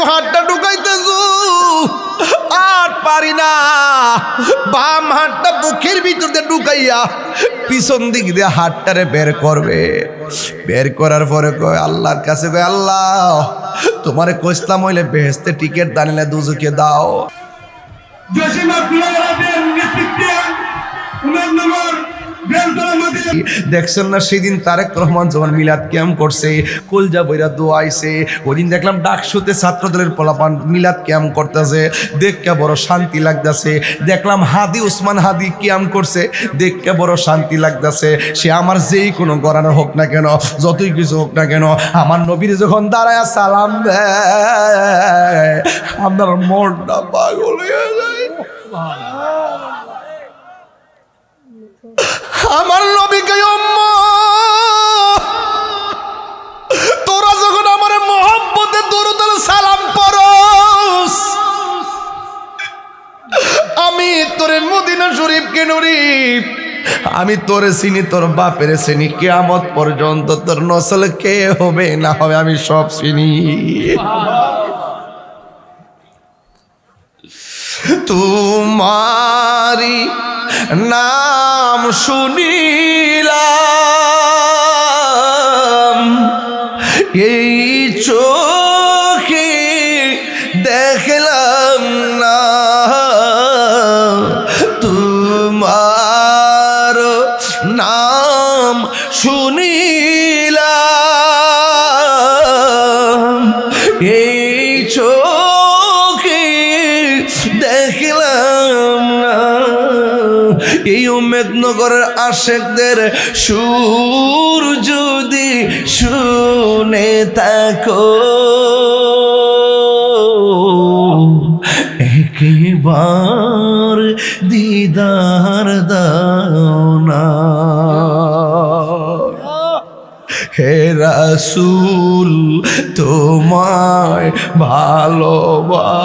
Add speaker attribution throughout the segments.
Speaker 1: হাতটা ঢুকাইতেছো আর পারি না, বাম হাতটা বুকের ভিতর দিয়ে ঢুকাইয়া পিছন দিক দিয়ে হাতটারে বের করবে। বের করার পরে কয় আল্লাহর কাছে, কয় আল্লাহ তোমারে কইসলাম হইলে বেহেশতে টিকিট দানিলে দুজকে দাও। দেখছেন না সেদিন তারেক রহমান যখন মিলাদ ক্যাম্প করছে, কলজা বইরা দোয়াইছে। ওদিন দেখলাম ডাকসুতে ছাত্রদলের পোলাপান মিলাদ ক্যাম্প করতেছে, দেখকে বড় শান্তি লাগতেছে। দেখলাম হাদি উসমান হাদি ক্যাম্প করছে, দেখকে বড় শান্তি লাগতেছে। সে আমার যেই কোনো গরানো হোক না কেন, যতই কিছু হোক না কেন, আমার নবীর যখন দাঁড়ায় সালাম দেয় আমার মনটা পাগল হয়ে যায়। আমার নবীকে তোরা যখন আমার মহব্বতে দরুদ সালাম পড়স, আমি তোরে মদিনা শরীফ কে নরিফ, আমি তোরে চিনি, তোর বাপের চিনি, কিয়ামত পর্যন্ত তোর নসল কে হবে না হবে আমি সব চিনি। তোমারি নাম শুনিলাম, এই চোখে দেখলাম না, তোমার নাম শুনিলাম, এই চোখে দেখলাম না। এই উম্মেদনগরের আশেকদের সুর যদি শুনে থাকো, একবার দিদার দাও না। হে রাসূল তোমায় ভালোবাসি,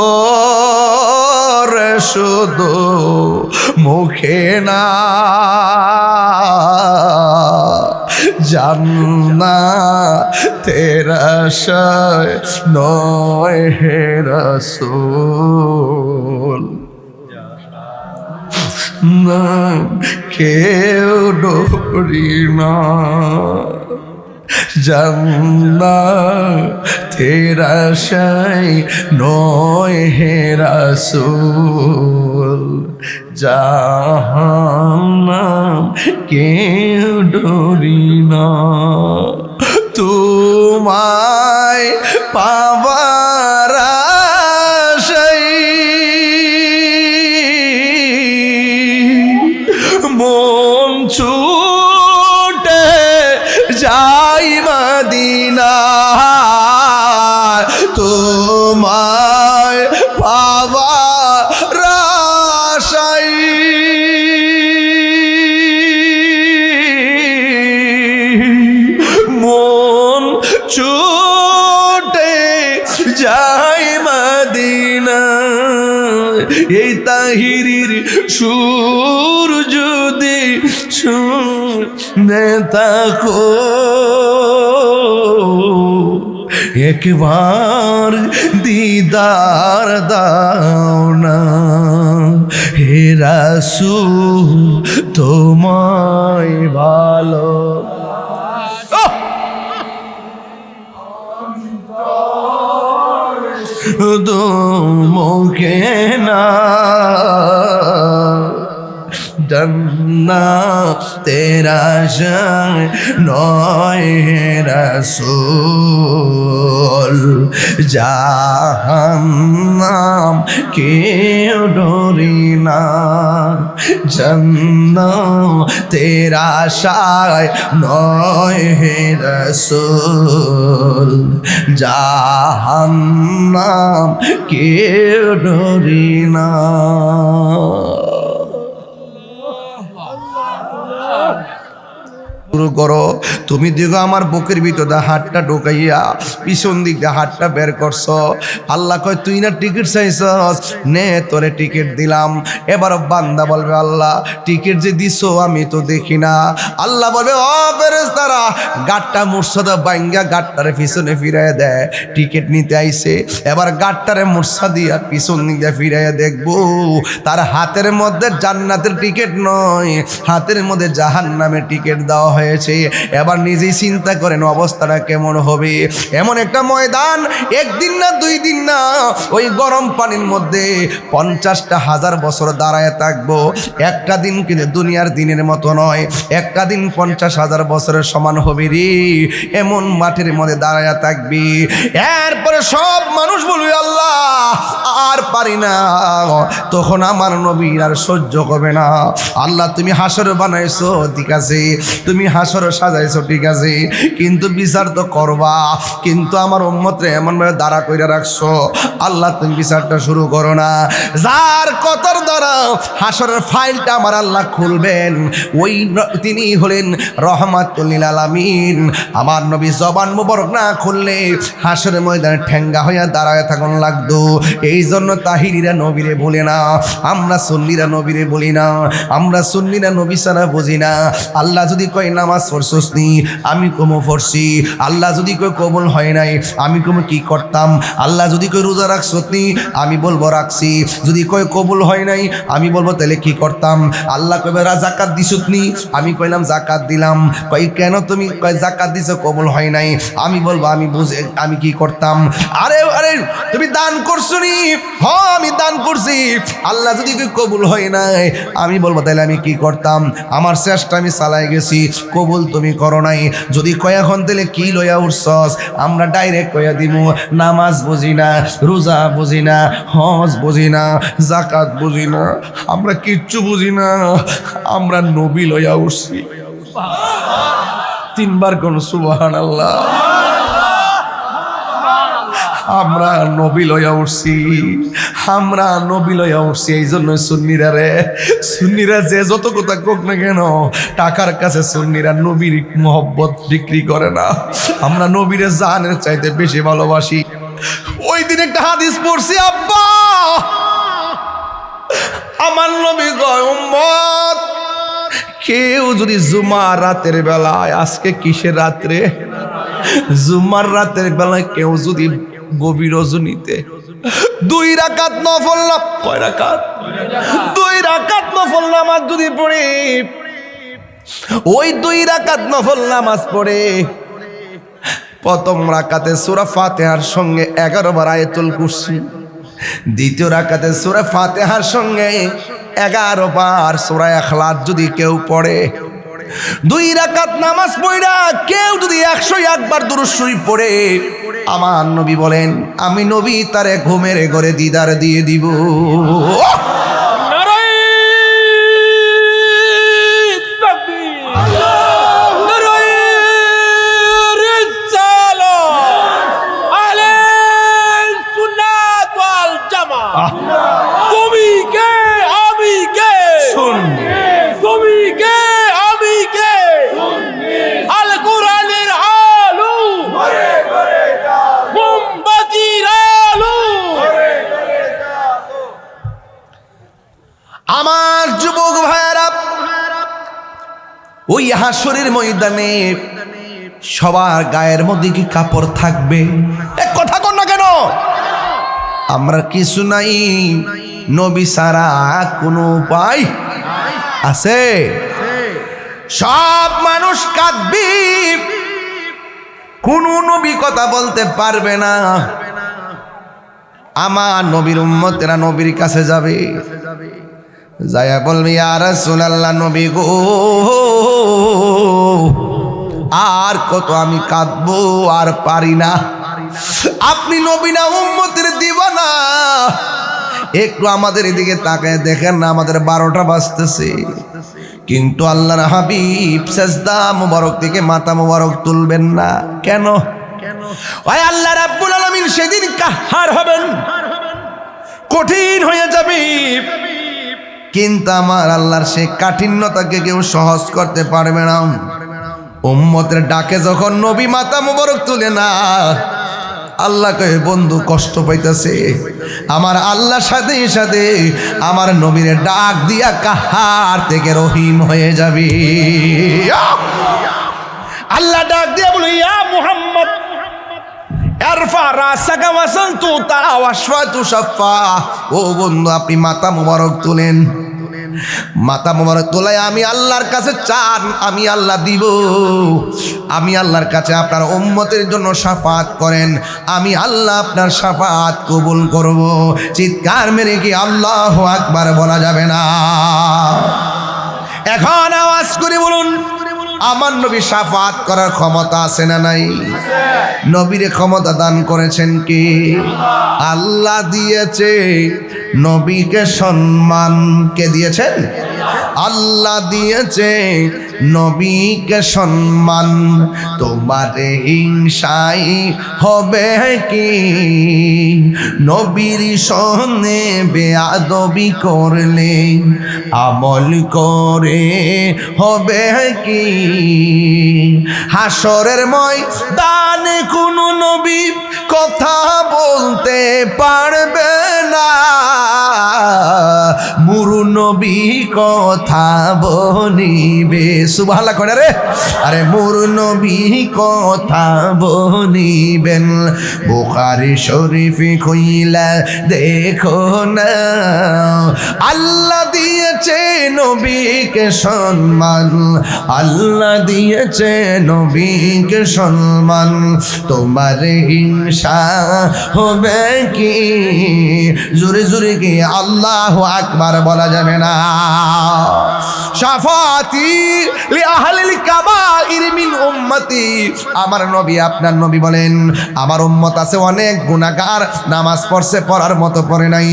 Speaker 1: অন্তরে শুধু মুখে না, জান্নাতের আশায় নয় হে রাসূল, না কেউ ডরি না, জান্নাতের আশায় নয় হে রাসূল, জাহান্নাম কেউ ডরি না। তোমায় পাবার আশায় মন ছুটে যাই মদিনা, তোমায় পাবার আশায় মন ছুটে যাই মদিনা। এই তাহিরির সুর যদি শুনে থাকো, একবার দিদার দাও না। হে রাসূল তোমায় ভালো মুখে না, জান্নাতের আশায় নয় হে রাসূল, জাহান্নাম কেউ ডরি না, জান্নাতের আশায় নয় হে রাসূল, জাহান্নাম কেউ ডরি না। শুরু করো। তুমি দেখো আমার বুকের ভিতরে হাতটা ঢোকাইয়া পিছন দিক দিয়ে হাতটা বের করছো। আল্লাহ কয় তুই না টিকিট চাইছস, নে তোরে টিকিট দিলাম। এবার বান্দা বলবে আল্লাহ টিকিট যে দিছো আমি তো দেখি না। আল্লাহ বলবে ও ফেরেশতারা, গাটটা মুর্শদা বাইঙ্গা গাটটারে পিছনে ফিরাইয়া দেয়, টিকিট নিতে আইছে। এবার গাটটারে মুর্শা দিয়া পিছন দিকে ফিরাইয়া দেখবো তার হাতের মধ্যে জান্নাতের টিকিট নয়, হাতের মধ্যে জাহান্নামের টিকিট দেওয়া হয়েছে। এবার নিজেই চিন্তা করেন অবস্থাটা কেমন হবে। এমন একটা ময়দান, একদিন না 2 দিন না, ওই গরম পানির মধ্যে 50,000 বছর দাঁড়ায় থাকবো। একটা দিন কিন্তু দুনিয়ার দিনের মতো নয়, একটা দিন 50,000 বছরের সমান হবে রে। এমন মাঠের মধ্যে দাঁড়ায় থাকবি। এরপরে সব মানুষ বলবে আল্লাহ আর পারি না। তখন আমার নবীর আর সহ্য হবে না। আল্লাহ তুমি হাসর বানাইছো ঠিক আছে, তুমি হাসর সাজাইছো ঠিক আছে, কিন্তু বিচার তো করবা। কিন্তু আমার উম্মতরে এমনভাবে দাঁড়া কইরা রাখছো, আল্লাহ তুমি বিচারটা শুরু করো না। যার কতর দ্বারা হাসরের ফাইলটা আমার আল্লাহ খুলবেন, ওই তিনি হলেন রহমাতুল লিল আলামিন। আমার নবী জবান মুবারক না খুললে হাসরের ময়দানে ঠেঙ্গা হইয়া দাঁড়ায় থাকুন লাগতো। এই জন্য তাহিরিরা নবীরে বলে না, আমরা সুন্নিরা নবীরে বলি না, আমরা সুন্নিরা নবী ছাড়া বুঝি না। আল্লাহ যদি কয় নামাজ পড়ছস নি, আমি কমো পড়ছি। আল্লাহ যদি কয় কবুল হয় নাই, আমি কমো কি করতাম। আল্লাহ যদি কয় রোজা রাখছস নি, আমি বলবো রাখছি। যদি কয় কবুল হয় নাই, আমি বলবো তাহলে কি করতাম। আল্লাহ কবে জাকাত দিছস নি, আমি কইলাম জাকাত দিলাম। কই কেন তুমি কয় জাকাত দিছো কবুল হয় নাই, আমি বলবো আমি বুঝে আমি কি করতাম। আরে আরে তুমি দান করছো নি, হ্যাঁ আমি দান করছি। আল্লাহ যদি কবুল হয় নাই, আমি বলবো তাহলে আমি কি করতাম। আমার চেষ্টা আমি চালাই গেছি, কবুল তুমি করো নাই। যদি কয় এখন তাহলে কি লইয়া উঠছস, আমরা ডাইরেক্ট কইয়া দিব নামাজ বুঝি না, রোজা বুঝি না, হজ বুঝি না, জাকাত বুঝি না, আমরা কিচ্ছু বুঝি না, আমরা নবী লইয়া উঠছি। 3 বার কোন সুবহানাল্লাহ। আমরা নবী লইয়া উঠছি, আমরা নবী লইয়া উঠছি। এই জন্য সুন্নিরা রে, সুন্নিরা যে যত কথা কোক না কেন, টাকার কাছে সুন্নিরা নবীর মহব্বত বিক্রি করে না। আমরা নবীরে জানের চাইতে বেশি ভালোবাসি। ওই দিন একটা হাদিস পড়ছি, আব্বা আমার নবী কয় উম্মত কেউ যদি জুমার রাতের বেলায়, আজকে কিসের রাত্রে, জুমার রাতের বেলায় কেউ যদি গভীর রজনীতে 2 রাকাত নফল, কয় রাকাত, 2 রাকাত নফল নামাজ যদি পড়ে, ওই 2 রাকাত নফল নামাজ পড়ে প্রথম রাকাতে সূরা ফাতিহার সঙ্গে 11 বার আয়াতুল কুরসি, দ্বিতীয় রাকাতে সূরা ফাতিহার সঙ্গে 11 বার সূরা ইখলাস যদি কেউ পড়ে, 2 রাকাত নামাজ পড়া কেউ যদি 101 বার দুরূদ শরীফ পড়ে, আমার নবী বলেন আমি নবী তারে ঘুমের ঘরে দিদার দিয়ে দিব। আমার যুবক ভাইয়েরা, ওই হাসরের ময়দানে সবার গায়ের মধ্যে কি কাপড় থাকবে? এক কথা কর না কেন? আমরা কিছু নাই, নবী ছাড়া কোনো উপায় আছে? সব মানুষ কাঁদবি, কোন নবী কথা বলতে পারবে না। আমার নবীর উম্মতেরা নবীর কাছে যাবে, যায়া বলবি ইয়া রাসূলুল্লাহ নবী গো, আর কত আমি কাঁদবো, আর পারি না। আপনি নবী না উম্মতের দিওয়ানা, একটু আমাদের এদিকে তাকায় দেখেন না, আমাদের 12টা বাজতেছে, কিন্তু আল্লাহর হাবিব সিজদা মুবারক থেকে মাথা মুবারক তুলবেন না কেন? ওই আল্লাহ রাব্বুল আলামিন সেদিন কাহার হবেন, কঠিন হয়ে যাবে, কিন্তু আমার আল্লাহর সেই কাঠিন্যতাকে কেউ সহজ করতে পারবে না। উম্মতের ডাকে যখন নবী মাথা মোবারক তুলে না, আল্লাহ কয়ে বন্ধু কষ্ট পাইতেছে। আমার আল্লাহ সাথে সাথে আমার নবীর ডাক দিয়া কাহার থেকে রহিম হয়ে যাবে। আল্লাহ ডাক দিয়া বলে, ইয়া মুহাম্মদ আরফা রাসাকা ওয়াসাল তুতা ওয়াশফা তুশাফা। ও বন্ধু, আপনি মাথা মোবারক তুলেন। মাথা মোবারক তোলাই আমি আল্লাহর কাছে চান, আমি আল্লাহ দিব। আমি আল্লাহর কাছে আপনার উম্মতের জন্য শাফাত করেন, আমি আল্লাহ আপনার শাফাত কবুল করব। চিৎকার মেরে কি আল্লাহু আকবার বলা যাবে না? এখন আওয়াজ করে বলুন, আমার নবী শাফাত করার ক্ষমতা আছে না নাই? নবীরে ক্ষমতা দান করেছেন কি? আল্লাহ দিয়েছে। নবীকে সম্মান কে দিয়েছেন? আল্লাহ দিয়েছে নবীকে সম্মান। তোমার হিংসাই হবে কি? নবীর সনে বেয়াদবি করলে আমল করে হবে কি? হাসরের ময়দানে কোন নবী কথা বলতে পারবে না, মুরু নবী কথা বলিবে। সুবহানাল্লাহ করে রে। আরে মুরু নবী কথা বলিবেন। বুখারী শরীফে কইলা দেখো না, আল্লাহ দিয়েছে নবীকে সম্মান, আল্লাহ দিয়েছে নবীকে সম্মান। তোমার হিংসা হবে কি? জোরে জোরে কি আল্লাহু আকবার বলা যাবে না? শাফাতি লি আহলিল কাবাইর মিন উম্মতি। আমার নবী, আপনার নবী বলেন, আমার উম্মত আছে অনেক গুনাহগার, নামাজ পড়ছে পড়ার মতো পড়ে নাই,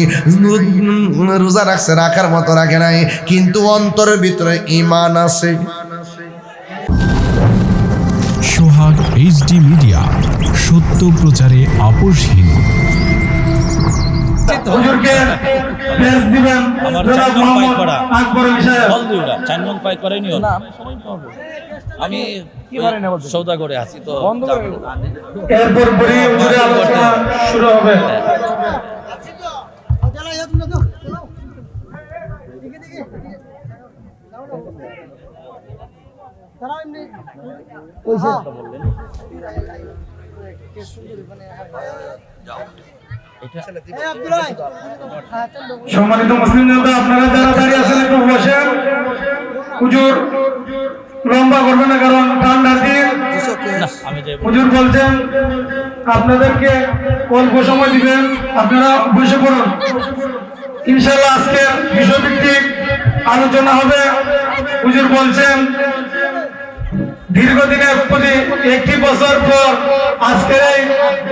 Speaker 1: রোজা রাখছে রাখার মতো রাখে নাই, কিন্তু অন্তরের ভিতরে ঈমান আছে।
Speaker 2: সোহাগ এইচডি মিডিয়া, সত্য প্রচারে আপোষহীন।
Speaker 3: হুজুরকে বেশ দিবেন জনাব মোহাম্মদ আকবর সাহেব।
Speaker 4: চার নং পাই করে নিও না, আমি সৌদা করে আছি তো।
Speaker 3: এরপর বড়ি হুজুরের আলোচনা শুরু হবে। সম্মানিত মুসলিম জনতা, আপনারা যারা দাঁড়িয়ে আছেন একটু বসেন। হুজুর লম্বা করবে না, কারণ ঠান্ডার দিন। হুজুর বলছেন আপনাদেরকে অল্প সময় দিবেন, আপনারা বসে পড়ুন। ইনশাআল্লাহ আজকে বিষয়ভিত্তিক আলোচনা হবে। হুজুর বলছেন দীর্ঘদিনের প্রতি একটি বছর পর আজকের এই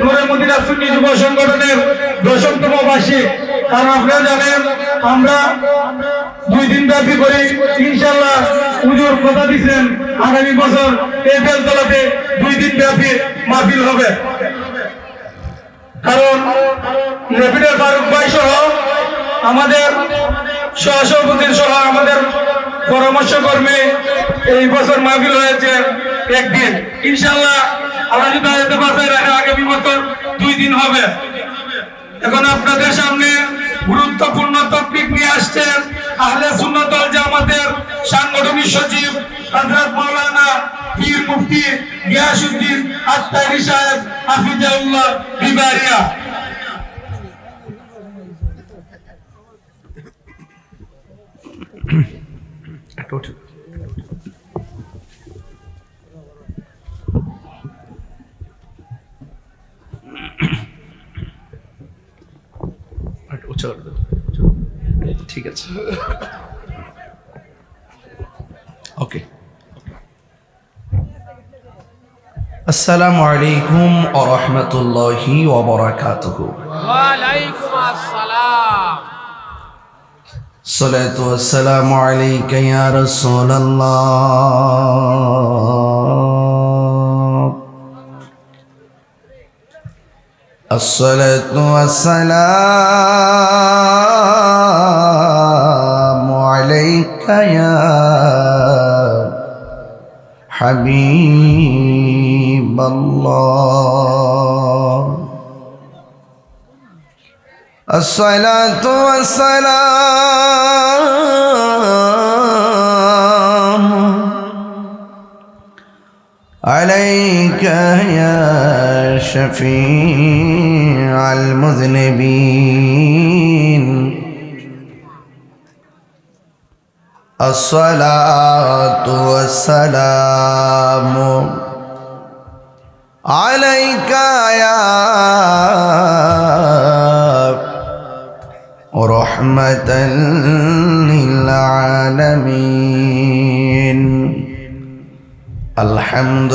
Speaker 3: নূরে মদিনা সুন্নি যুব সংগঠনের 10তম বার্ষিক। কারণ আপনারা জানেন আমরা 2 দিন ব্যাপী করি। ইনশাআল্লাহ হুজুর কথা দিচ্ছেন আগামী বছর এই বেলতলাতে 2 দিন ব্যাপী মাহফিল হবে। কারণ লেফটেন্যান্ট ফারুক ভাই সহ আমাদের সহসভাপতি সহ আমাদের পরামর্শ কর্মী এই বছর মাহফিল হয়েছে একদিন। ইনশাআল্লাহ আল্লাহ যদি আয়াতে বাঁচায় রাখে আগামী বছর 2 দিন হবে। এখন আপনাদের সামনে গুরুত্বপূর্ণ টপিক নিয়ে আসছেন আহলে সুন্নাত ওয়াল জামাতের সাংগঠনিক সচিব হযরত মাওলানা পীর মুফতি গিয়াসউদ্দিন আত-তাইরি সাহেব হাফিজাহুল্লাহ বিবারিয়া।
Speaker 1: ঠিক আছে, ওকে। আসসালামু আলাইকুম ওয়া রাহমাতুল্লাহি ওয়া বারাকাতুহু।
Speaker 5: ওয়া আলাইকুম আসসালাম।
Speaker 1: সালাতু ওয়াসসালামু আলাইকা ইয়া রাসূলুল্লাহ। আসসালাতু ওয়াসসালামু আলাইকা ইয়া حبيب الله الصلاة والسلام عليك يا شفيع المذنبين الصلاة والسلام عليك يا رحمة للعالمين الحمد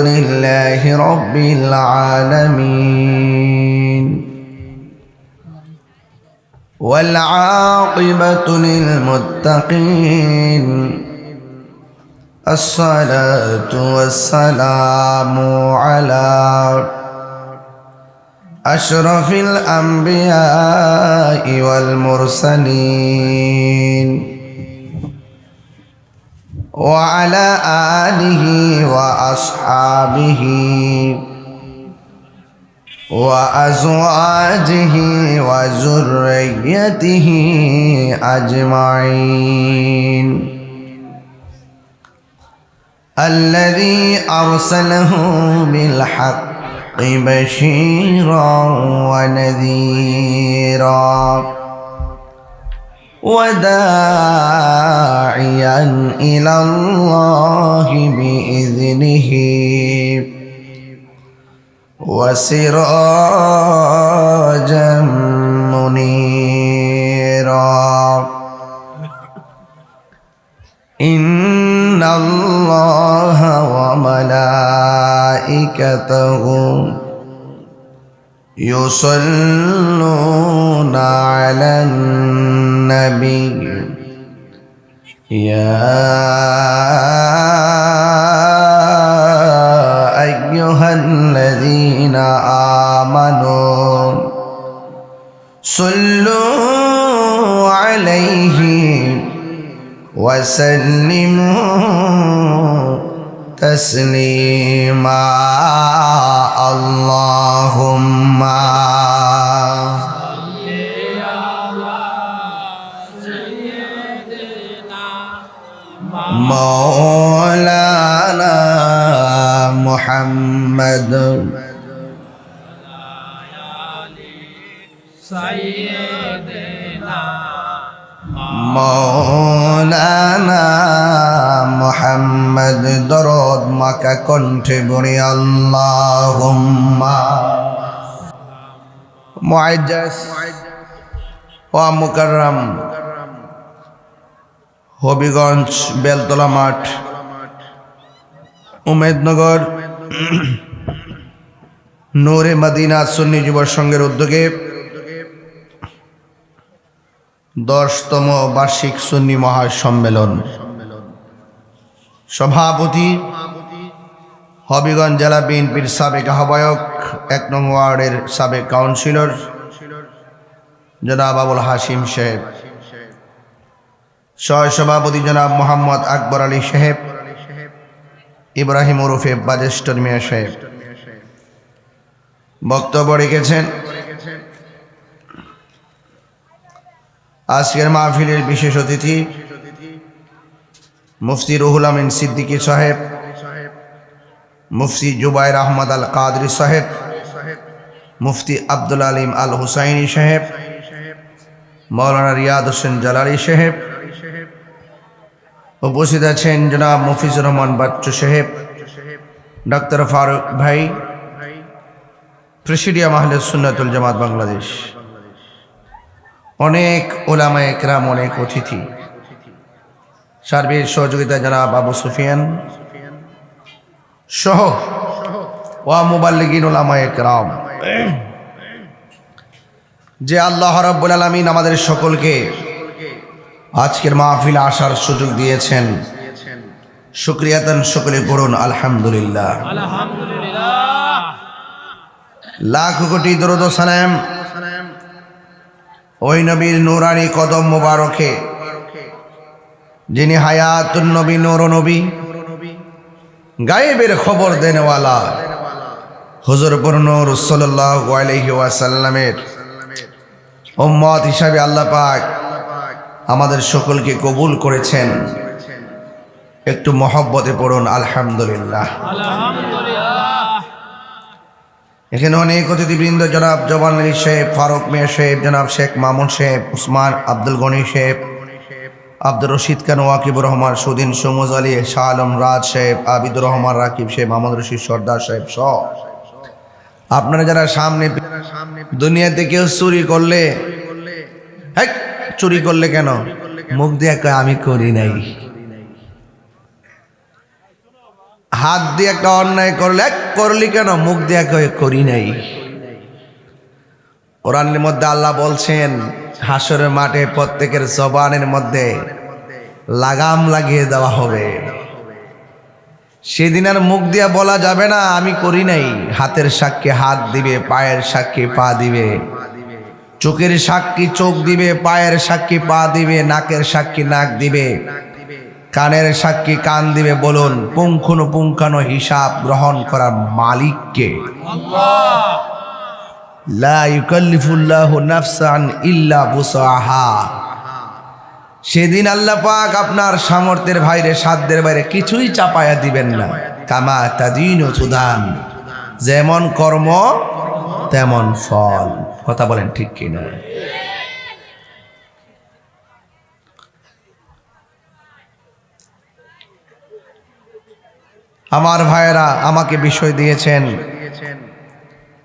Speaker 1: لله رب العالمين والعاقبة للمتقين الصلاة والسلام على أشرف الأنبياء والمرسلين وعلى آله وأصحابه وأزواجه وذريته أجمعين الذي أرسله بالحق بشيرا ونذيرا وداعيا إلى الله بإذنه وسراجا منيرا إن الله وملائكته يصلون على النبي يا أيها الذين آمنوا صلوا عليه وسلموا تسليما اللهم مولانا محمد مولانا محمد درود মাকা কণ্ঠে বলি আল্লাহুম্মা মুআজ্জাজ ওয়া মুকাররম হবিগঞ্জ বেলতলা মাঠ উমেদনগর নূরে মদিনা সুন্নি যুব সংঘের উদ্যোগে 10তম বার্ষিক সুন্নি মহাসম্মেলন সভাপতি হবিগঞ্জ জেলা বিএনপির সাবেক আহ্বায়ক 1 নং ওয়ার্ডের সাবেক কাউন্সিলর জনাব আবুল হাশিম সাহেব, সহসভাপতি জনাব মোহাম্মদ আকবর আলী সাহেব, ইব্রাহিম ওরফে বাজেস্টর মিয়া সাহেব বক্তব্য রেখেছেন। আজকের মাহফিলের বিশেষ অতিথি মুফতি রুহুল আমিন সিদ্দিকী সাহেব, মুফতি জুবাইর আহমদ আল কাদরি সাহেব, মুফতি আব্দুল আলিম আল হুসাইনি সাহেব, মৌলানা রিয়াদ হোসেন জালালি সাহেব, উপস্থিত আছেন জনাব মফিজুর রহমান বাচ্চু সাহেব, ডক্টর ফারুক ভাই, প্রেসিডিয়াম আহলে সুন্নাতুল জামাত বাংলাদেশ, অনেক ওলামা একরাম, অনেক অতিথি, সার্বিক সহযোগিতা জনাব আবু সুফিয়ান সহ ওয়া মুবাল্লিগিন ওলামা একরাম। যে আল্লাহ রাব্বুল আলামিন আমাদের সকলকে আজকের মাহফিলে আসার সুযোগ দিয়েছেন, শুকরিয়াতান সকলে করুন আলহামদুলিল্লাহ। লাখ কোটি দরুদ ও সালাম ওই নবীর নূরানি কদম মোবারকে যিনি হায়াতুন নবী, নূর নবী, গায়েবের খবর দেনেওয়ালা হুজুর নূর সাল্লাল্লাহু আলাইহি ওয়াসাল্লামের উম্মত হিসাবে আল্লাহ পাক আমাদের সকলকে কবুল করেছেন। একটু মহব্বতে পড়ুন আলহামদুলিল্লাহ। এখানে অনেক অতিথিবৃন্দ, জনাব জবান আলী সাহেব, ফারুক মিয়া সাহেব, জনাব শেখ মামুন সাহেব, উসমান আব্দুল গনি সাহেব, আব্দুর রশিদ খান, ওয়াকিবুর রহমান, সুদিন, সমুজ আলী, শাহ আলম রাজ সাহেব, আবিদুর রহমান রাকিব সাহেব, মোহাম্মদ রশিদ সর্দার সাহেব সহ আপনারা যারা সামনে, দুনিয়াতে কেউ চুরি করলে, চুরি করলে কেন মুখ দিয়ে কয় আমি করি নাই, হাত দিয়ে একটা অন্যায় করলে করলি কেন মুখ দিয়ে কয় করি নাই। কোরআনের মধ্যে আল্লাহ বলছেন হাসরের মাঠে প্রত্যেকের জবানের মধ্যে লাগাম লাগিয়ে দেওয়া হবে। সেদিন আর মুখ দিয়া বলা যাবে না আমি করি নাই। হাতের সাক্ষী হাত দিবে, পায়ের সাক্ষী পা দিবে, চোখের সাক্ষী চোখ দিবে, পায়ের সাক্ষী পা দিবে, নাকের সাক্ষী নাক দিবে, কানের সাক্ষী কান দিবে। বলুন পুঙ্খানুপুঙ্খানু হিসাব গ্রহণ করার মালিককে? লা ইউকাল্লিফুল্লাহু নাফসান ইল্লা বুসআহা। সেদিন আল্লাহ পাক আপনার সামর্থ্যের বাইরে, সাধ্যের বাইরে কিছুই চাপায়া দিবেন না। কামা তাদিনু তুদান, যেমন কর্ম তেমন ফল। কথা বলেন ঠিক কিনা? আমার ভাইয়েরা আমাকে বিষয় দিয়েছেন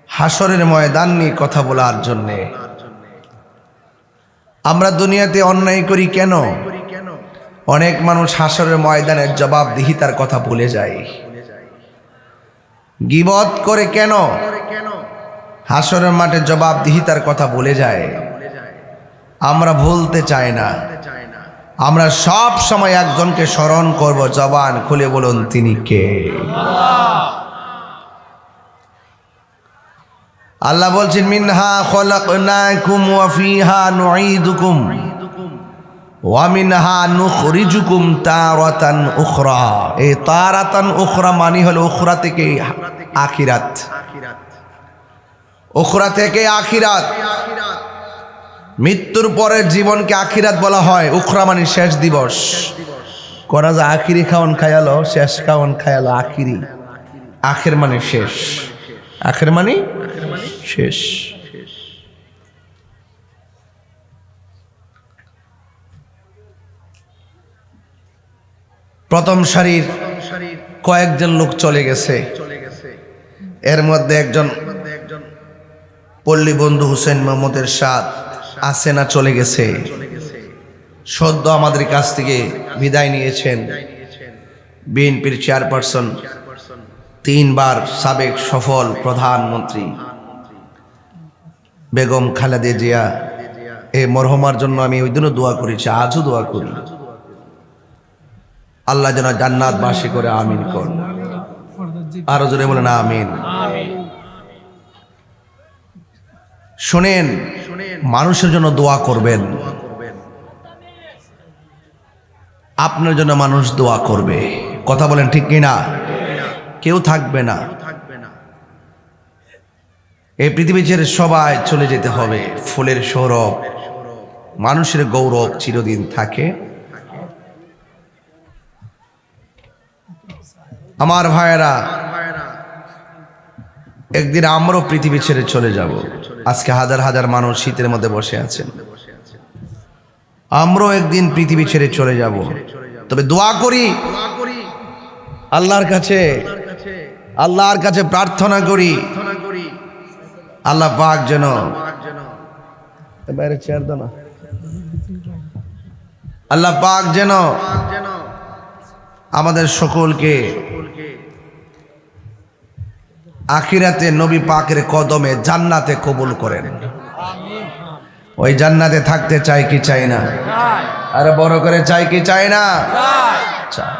Speaker 1: হাসরের ময়দান নিয়ে কথা বলার জন্যে। আমরা দুনিয়াতে অন্যায় করি কেন? অনেক মানুষ হাসরের ময়দানের জবাবদিহিতার কথা ভুলে যায়। গীবত করে কেন? হাসরের মাঠে জবাবদিহিতার কথা ভুলে যায়। আমরা ভুলতে চাই না। আমরা সব সময় একজনকে স্মরণ করব। জবান খুলে বলুন তিনি কে? আল্লাহ বলছেন মিনহা খলাকনাকুম ওয়া ফিহা নুঈদুকুম ওয়া মিনহা নুখরিজুকুম তারাতান উখরা। এই তারাতান উখরা মানে হলো উখরা থেকে আখিরাত, উখরা থেকে আখিরাত। মৃত্যুর পরের জীবনকে আখিরাত বলা হয়। উখরা মানে শেষ দিবস। করা যায় আখিরি খাওয়ান খায়ালো, শেষ খাওয়ান খায়ালো আখিরি। আখের মানে শেষ, আখের মানে শেষ। প্রথম সারির কয়েকজন লোক চলে গেছে। এর মধ্যে একজন পল্লী বন্ধু হুসেন মোহাম্মদের সাথ আছে না, চলে গেছে। সদ্য আমাদের কাছ থেকে বিদায় নিয়েছেন বিএনপির চেয়ারপারসন, 3 বার সাবেক সফল প্রধানমন্ত্রী বেগম খালেদা জিয়া। এই মরহুমার জন্য আমি ওই দিনও দোয়া করেছি, আজও দোয়া করি। আল্লাহ যেন জান্নাতবাসী করে আমিন করুন। আরো জোরে বলেন আমিন। শুনেন, মানুষের জন্য দোয়া করবেন, আপনার জন্য মানুষ দোয়া করবে। কথা বলেন ঠিক কিনা? কেউ থাকবে না। এই পৃথিবী ছেড়ে সবাই চলে যেতে হবে। ফুলের সৌরভ, মানুষের গৌরব চিরদিন থাকে। আমার ভাইয়েরা, একদিন আমরাও পৃথিবী ছেড়ে চলে যাব। আজকে হাজার হাজার মানুষ শীতের মধ্যে বসে আছেন। আমরাও একদিন পৃথিবী ছেড়ে চলে যাব। তবে দোয়া করি আল্লাহর কাছে, আল্লাহর কাছে প্রার্থনা করি আল্লাহ পাক যেন বাইরে চেয়ার দাও না, আল্লাহ পাক যেন আমাদের সকলকে আখিরাতে নবী পাকের কদমে জান্নাতে কবুল করেন। ওই জান্নাতে থাকতে চাই কি চাই না? আরে বড় করে চাই কি চাই না? চাই।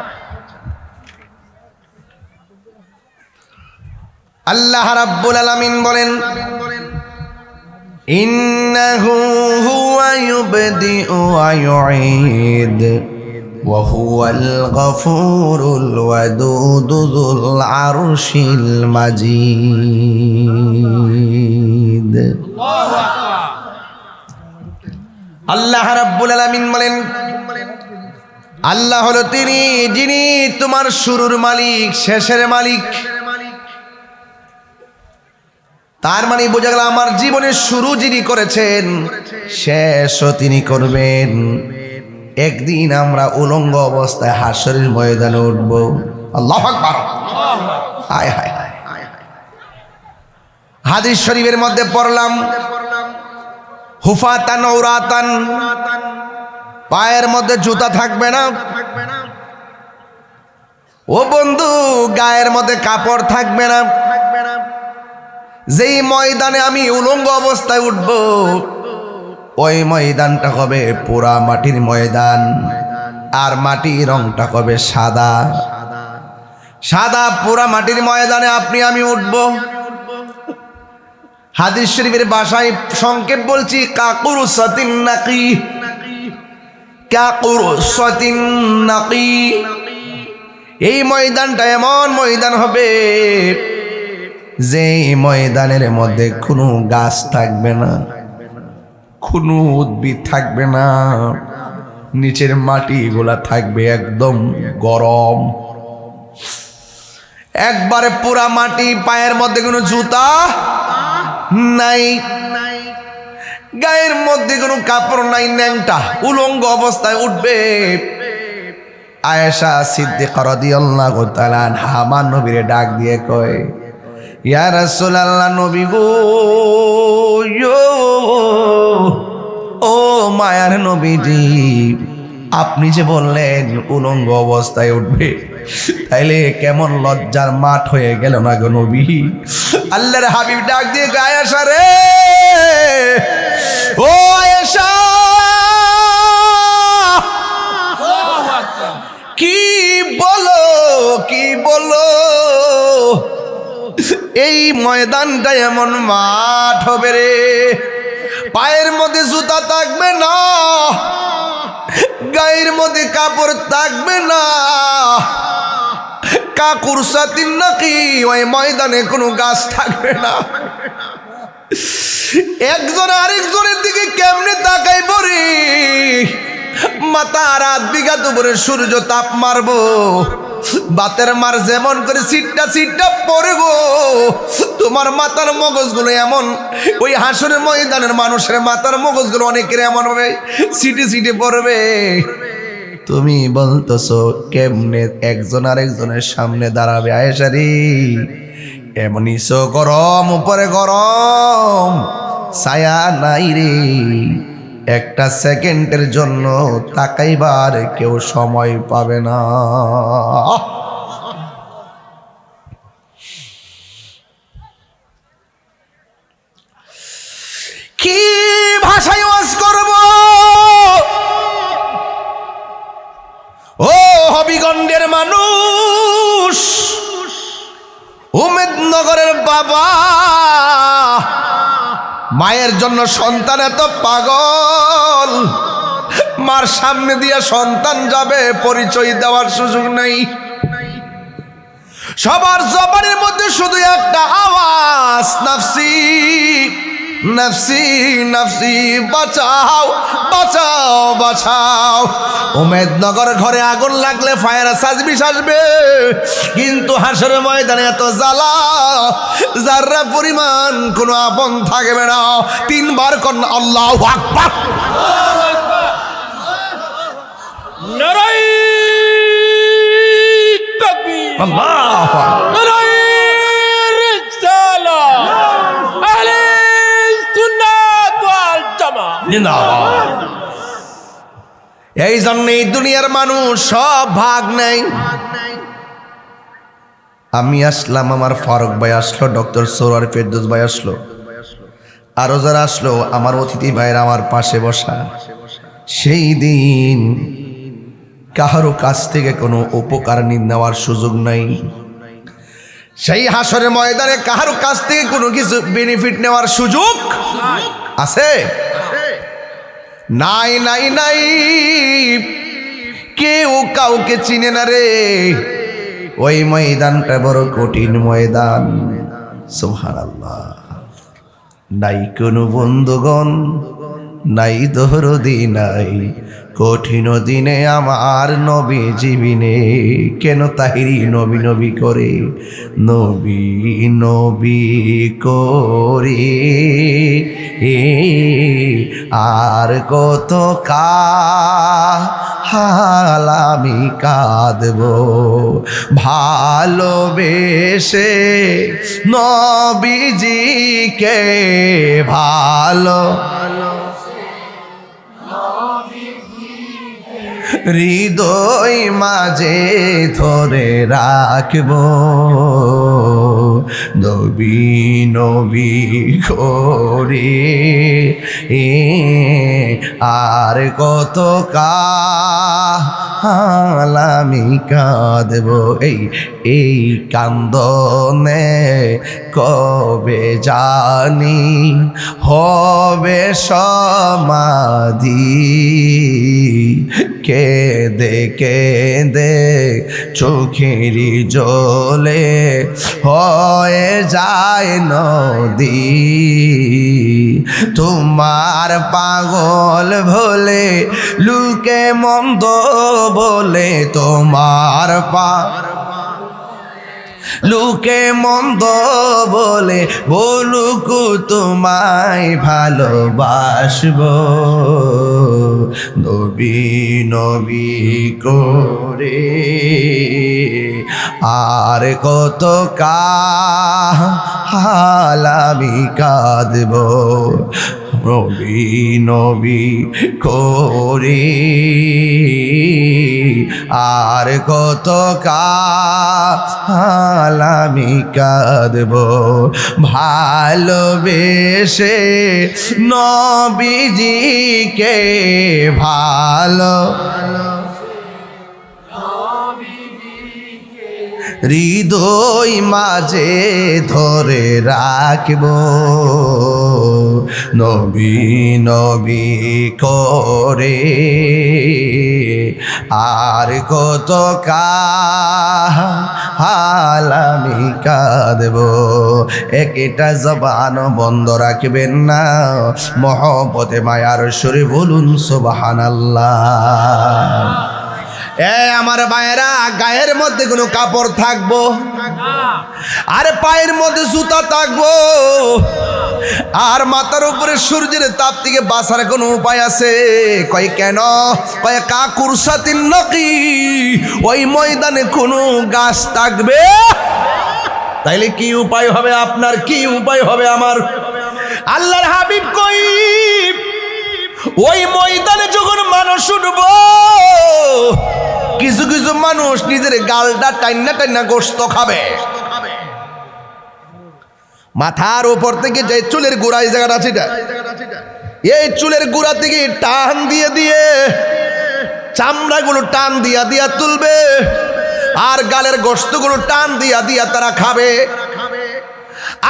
Speaker 1: আল্লাহ রাব্বুল আলামিন বলেন ইন্নাহু হুয়া ইউবদিউ ওয়া ইউঈদ ওয়াহুয়াল গফুরুল ওয়াদুদ যুল আরশিল মাজিদ। আল্লাহ রাব্বুল আলামিন বলেন, আল্লাহ হলো তিনি যিনি তোমার শুরুর মালিক, শেষের মালিক। তার মানে বোঝা গেল আমার জীবনের শুরু যিনি করেছেন, শেষও তিনি করবেন। একদিন আমরা উলঙ্গ অবস্থায় হাশরের ময়দানে উঠব। আল্লাহু আকবার। হায় হায় হায়। হাদিস শরীফের মধ্যে পড়লাম, হুফাতান উরাতান, পায়ের মধ্যে জুতা থাকবে না। ও বন্ধু, গায়ের মধ্যে কাপড় থাকবে না। যেই ময়দানে আমি উলঙ্গ অবস্থায় উঠব, ওই ময়দানটা হবে পোড়া মাটির ময়দান, আর মাটির রংটা হবে সাদা। সাদা পোড়া মাটির ময়দানে আপনি আমি উঠব। হাদিস শরীফের ভাষায় সংক্ষেপ বলছি, কাকুরুসাতিন নাকি, কাকুরুসাতিন নাকি। এই ময়দানটা এমন ময়দান হবে যে ময়দানের মধ্যে কোনো গাছ থাকবে না, কোনো উদ্ভিদ থাকবে না, নিচের মাটিগুলা থাকবে একদম গরম, একবারে পুরা মাটি। পায়ের মধ্যে কোনো জুতা নাই, গায়ের মধ্যে কোনো কাপড় নাই, ন্যাংটা উলঙ্গ অবস্থায় উঠবে। আয়েশা সিদ্দিকা রাদিয়াল্লাহু তাআলা আনহা আমার নবীরে ডাক দিয়ে কয়, ইয়া রাসূলুল্লাহ, নবী গো, ও মায়ার নবীজি, আপনি যে বললেন উলঙ্গ অবস্থায় উঠবে, তাইলে কেমন লজ্জার মাঠ হয়ে গেল না গো নবী। আল্লাহর হাবিব ডাক দিয়ে আয়েশা রে, ও আয়েশা, কি বলো কি বলো, এই ময়দানটা এমন মাঠ হবে রে, পায়ের মধ্যে জুতা থাকবে না, গায়ের মধ্যে কাপড় থাকবে না, কাকুরসাতিন নাকি, ওই ময়দানে কোনো গাছ থাকবে না। একজন আরেকজনের দিকে কেমনে তাকাই পড়ি, মাথা রাত বিঘা দুপুরে সূর্য তাপ মারবো, বাতের মার যেমন করে সিটটা সিটটা পড়ে গো, তোমার মাথার মগজগুলো এমন, ওই হাসরের ময়দানের মানুষের মাথার মগজগুলো অনেকের এমন হবে সিটে সিটে পড়বে। তুমি বলতেছো কেমনে একজন আরেকজনের সামনে দাঁড়াবে? আয়েশা রে, এমন নিচে গরম, উপরে গরম, ছায়া নাই রে, একটা সেকেন্ডের জন্য তাকাইবার কেউ সময় পাবে না। কি ভাষায় ওয়াজ করব? ও হবিগঞ্জের মানুষ, উমেদনগরের বাবা, মায়ের জন্য সন্তান এত পাগল, মার সামনে দিয়ে সন্তান যাবে, পরিচয় দেওয়ার সুযোগ নেই। সবার জবানের মধ্যে শুধু একটা আওয়াজ, নাফসি নাফসি নাফসি, বাঁচাও বাঁচাও বাঁচাও। উমেদনগর ঘরে আগুন লাগলে ফায়ার সার্ভিস আসবে, কিন্তু হাসরের ময়দানে এত জ্বালা, যারা পরিমাণ কোনো আপন থাকবে না। তিনবার কন্যা আল্লাহু আকবার।
Speaker 5: নারায়ে তাকবীর,
Speaker 1: আল্লাহু আকবার।
Speaker 5: নারায়ে রিসালাত, আহলে সুন্নাত ওয়াল জামাত
Speaker 1: জিন্দাবাদ। এই জন্যই দুনিয়ার মানুষ সব ভাগ নেই। আমি আসলাম, আমার ফারুক ভাই আসলো, ডক্টর সৌরার ফেরদৌস ভাই আসলো, আরো যারা আসলো, আমার অতিথি ভাইয়ের আমার পাশে বসা। সেই দিন কাহারো কাছ থেকে কোনো উপকার নেওয়ার সুযোগ নাই। সেই হাসরের ময়দানে কাহারো কাছ থেকে কোনো কিছু বেনিফিট নেওয়ার সুযোগ আছে? নাই নাই নাই। কেউ কাউকে চিনে না রে। ওই ময়দানটা বড় কঠিন ময়দান। সুবহানাল্লাহ। নাই কোনো বন্ধুগণ, নাই দরদি, নাই কঠিন দিনে আমার নবী জীবিনে। কেন তাহিরি নবী নবী করে, নবী নবী করে আর কত কাল আমি কাঁদব ভালোবেসে নবীজিকে ভালো হৃদয় মাঝে ধরে রাখব নবী নবী করে আর কত কাল আমি কাঁদব। এই কান্দনে কবে জানি হবে সমাধি। কেঁদে কেঁদে চোখেরই জলে হয়ে যায় নদী। তোমার পাগল ভোলে লুকে মন্দ বলে, তোমার লুকে মন্দ বলে বলুক তোমায় ভালোবাসবো নবী নবী করে আর কত কাল আমি কাঁদব নবী নবী করে আর কত কাল আমি কাঁদব ভালোবেসে নবীজিকে ভালো হৃদয় মাঝে ধরে রাখব নবী নবী করে আর কত কাল আমি কাঁদব। একটা জবান বন্ধ রাখবেন না, মহব্বতে মায়ার সুরে বলুন সুবহানাল্লাহ। আমার ভাইয়েরা, গায়ের মধ্যে কোনো কাপড় থাকবো আর পায়ের মধ্যে জুতা থাকবো আর মাথার উপরে সূর্যের তাপ থেকে বাঁচার কোনো উপায় আছে? কয় কেন? কয় কাকুর সাথে নাকি ওই ময়দানে কোনো গাছ থাকবে? তাইলে কি উপায় হবে আপনার, কি উপায় হবে আমার? আল্লাহর হাবিব কই ওই ময়দানে যখন মানুষ উঠব, কিছু কিছু মানুষ নিজের গালটা টাইনা টাইনা গোশত খাবে। মাথার উপর থেকে যে চুলের গোড়া এই জায়গাটা আছে, এই চুলের গোড়া থেকে টান দিয়ে দিয়ে চামড়াগুলো টান দিয়া দিয়া তুলবে আর গালের গোশতগুলো টান দিয়া দিয়া তারা খাবে।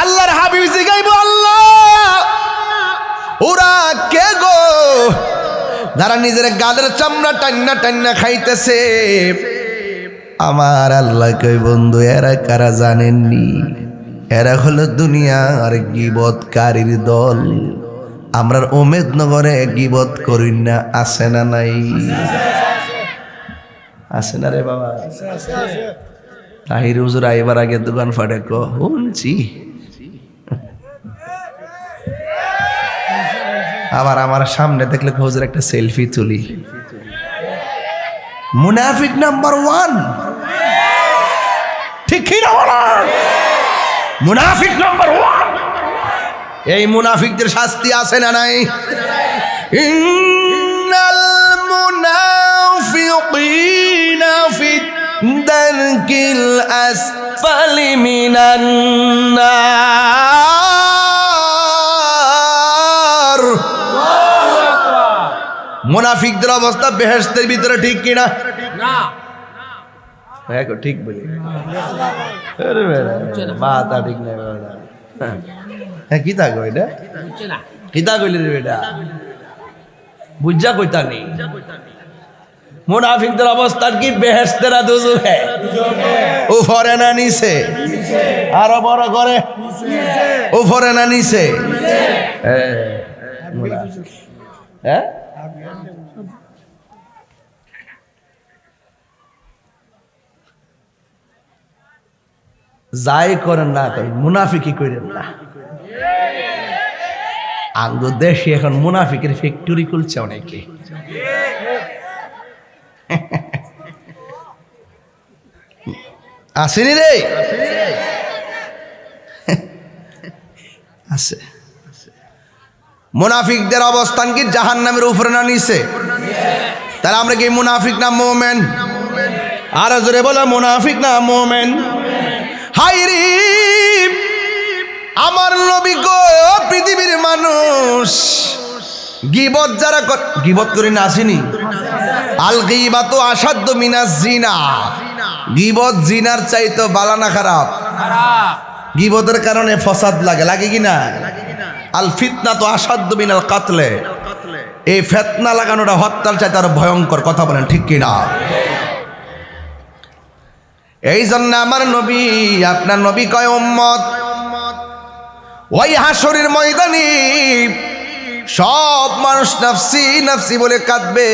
Speaker 1: আল্লাহর হাবিব জিগাইবো, আল্লাহ ওরা কে গো যারা নিজের গালের চামড়া টান্না টান্না খাইতেছে? আমার আল্লাহ কই বন্ধু এরা কারা জানেননি? এরা হলো দুনিয়ার গীবতকারীর দল। আমরার উমেদনগরে গীবত করি না, আছে না নাই? আছে না রে বাবা? তাহির হুজুর আইবার আগে দোকান ফাটে শুনছি, আবার আমার সামনে দেখলে হুজুর একটা সেলফি তুলি। মুনাফিক নাম্বার 1, ঠিক কি না বলা? মুনাফিক নাম্বার 1। এই মুনাফিকদের শাস্তি আছে না নাই? ইন্নাল মুনাফিকিনা ফি দারকিল আসফালি মিনান নার। মুনাফিকদের অবস্থা বেহেশতের ভিতরে, ঠিক কিনা?
Speaker 5: না
Speaker 1: ঠিক বলি মাথা ঠিক নাই। হ্যাঁ কি থাকো এটা কিতা কইলে রে বেটা বুঝা কইতা নেই। মুনাফিকদের অবস্থান কি? বেহেশতেরা দুজুকে, উপরে না নিচে? আরো বড় করে, উপরে না নিচে? হ্যাঁ, যাই করেন না করেন মুনাফিকি করেন না। আঙ্গুর দেশে এখন মুনাফিকের ফ্যাক্টরি খুলছে অনেকে। আসেনি রে, আছে। মুনাফিকদের অবস্থান কি জাহান্নামের উপরে না নিচে? তাহলে আমরা কি মুনাফিক না মুমিন? আর জোরে বলো, মুনাফিক না মুমিন? হায়রে আমার নবী গো, পৃথিবীর মানুষ গীবত যারা গীবত করে না আসেনি? আল গীবাতু আসাদ্দু মিনাজ জিনা। গীবত জিনার চাইতো বালা না খারাপ? গীবতের কারণে ফসাদ লাগে, লাগে কি না? আল ফিতনাতু আসাদ্দু মিনাল কাতলে। এই ফিতনা লাগানোটা হত্যার চাইতে আরো ভয়ঙ্কর। কথা বলেন ঠিক কি না? এই জন্য আমার নবী, আপনার নবী কয় উম্মত, ওই হাসরের ময়দানে সব মানুষ নাফসি নাফসি বলে কাঁদবে,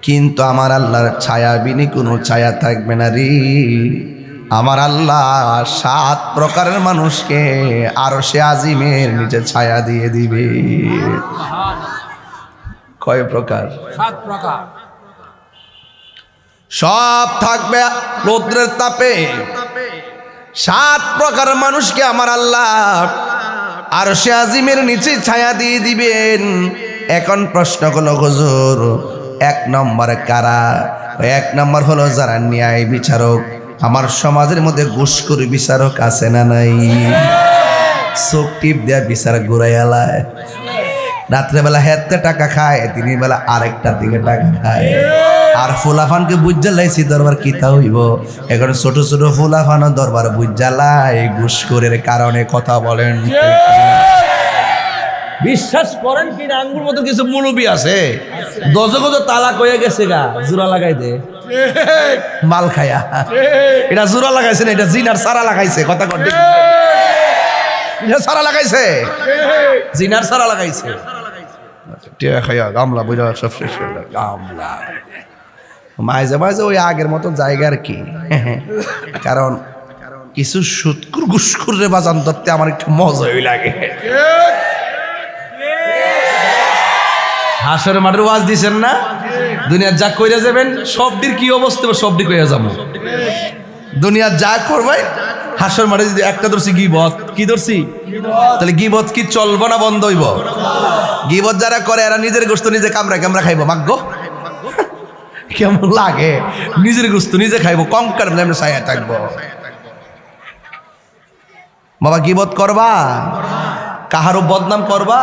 Speaker 1: কিন্তু আমার আল্লাহর ছায়া বিনি কোনো ছায়া থাকবে না রে। আমার আল্লাহ 7 প্রকারের মানুষকে আরশে আজিমের নিচে ছায়া দিয়ে দিবে। কয় প্রকার?
Speaker 5: 7 প্রকার।
Speaker 1: সব থাকবে রৌদ্রের তাপে। 7 প্রকার মানুষকে আমার আল্লাহ আরশে আজিমের নিচে ছায়া দিয়ে দিবেন। এখন প্রশ্ন হলো হুজুর, 1 নম্বরে কারা? 1 নম্বর হলো যারা ন্যায় বিচারক। আমার সমাজের মধ্যে ঘুষখোর বিচারক আছে না নাই? চোখ টিপ দেয়া বিচারক ঘুরাইয়ালায়। রাত্রেবেলা হেতে টাকা খায়, দিনের বেলা আরেকটার দিকে টাকা খায়। আর ফুলাফানকে বুঝালাইছি দরবার কিতা হইব। এখন ছোট ছোট ফুলাফানও দরবার বুঝালাই ঘুষখোরের কারণে। কথা বলেন, বিশ্বাস করেন কি না? আঙ্গুর মতো কিছু মুলবি আছে, দজগজ তালাক হয়ে গেছে গা, জোড়া লাগাই দে মাল খায়া। এটা জোড়া লাগাইছে না, এটা জিনার সারা লাগাইছে। কথা কর, এটা সারা লাগাইছে, জিনার সারা লাগাইছে। টিয়া খাইয়া গামলা বইরা সব শেষ হয়ে গেল। গামলা মাঝে মাঝে ওই আগের মতো জায়গা আর কি। কারণ কিছু সুৎকুর ঘুষখুর রে বাজান ধরতে আমার একটু মজাই লাগে। হাসরের মাঠের ওয়াজ দিছেন না, দুনিয়ার যা কইরা যাবেন সবদির কি অবস্থা সবদি কইরা যাবো। দুনিয়ার যা করবে হাসর মাঠে যদি একটা ধরছি গীবত, কি ধরছি? তাহলে গীবত কি চলবো না বন্ধ হইব? গীবত যারা করে এরা নিজের গোস্ত নিজে কামড়া কামড়া খাইবো। মাগ্য কেমন লাগে? নিজের গোস্ত নিজে খাইবো, কঙ্কার ছায়া থাকবো। বাবা গীবত করবা, কাহারও বদনাম করবা,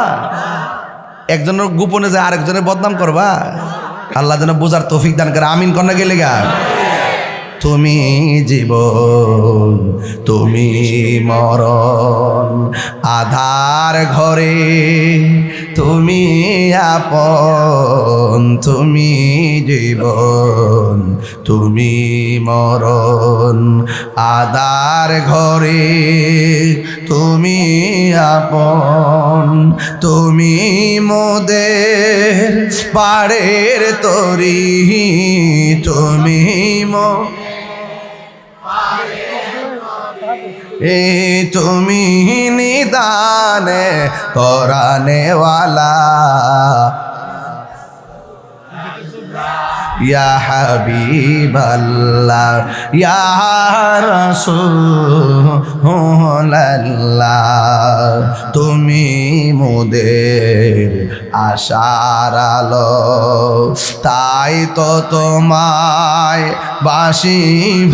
Speaker 1: একজনের গোপনে যায় আরেকজনের বদনাম করবা। আল্লাহ যেন বোঝার তৌফিক দান করে। আমিন কন্যা গেলে গা। তুমি জীবন তুমি মরণ, আধার ঘরে তুমি আপন। তুমি জীবন তুমি মরণ, আধার ঘরে তুমি আপন। তুমি মোদের পাড়ের তরি, তুমি তুমি নিদানে করানেওয়ালা। ইয়া হাবিবাল্লাহ ইয়া রাসূলুল্লাহ, তুমি মোদের আশার আলো। তাই তো তোমায় বাসি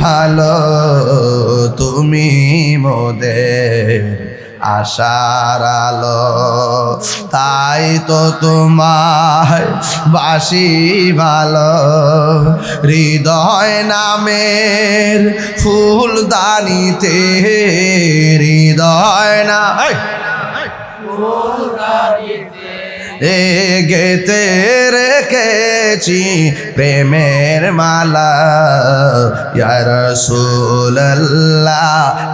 Speaker 1: ভালো, তুমি মোদের আশার আলো। তাই তো তোমায় বাসি ভালো, হৃদয় নামের ফুলদানিতে। হৃদয় না গেতে রেখেছি প্রেমের মালা ইয়া রাসূলুল্লাহ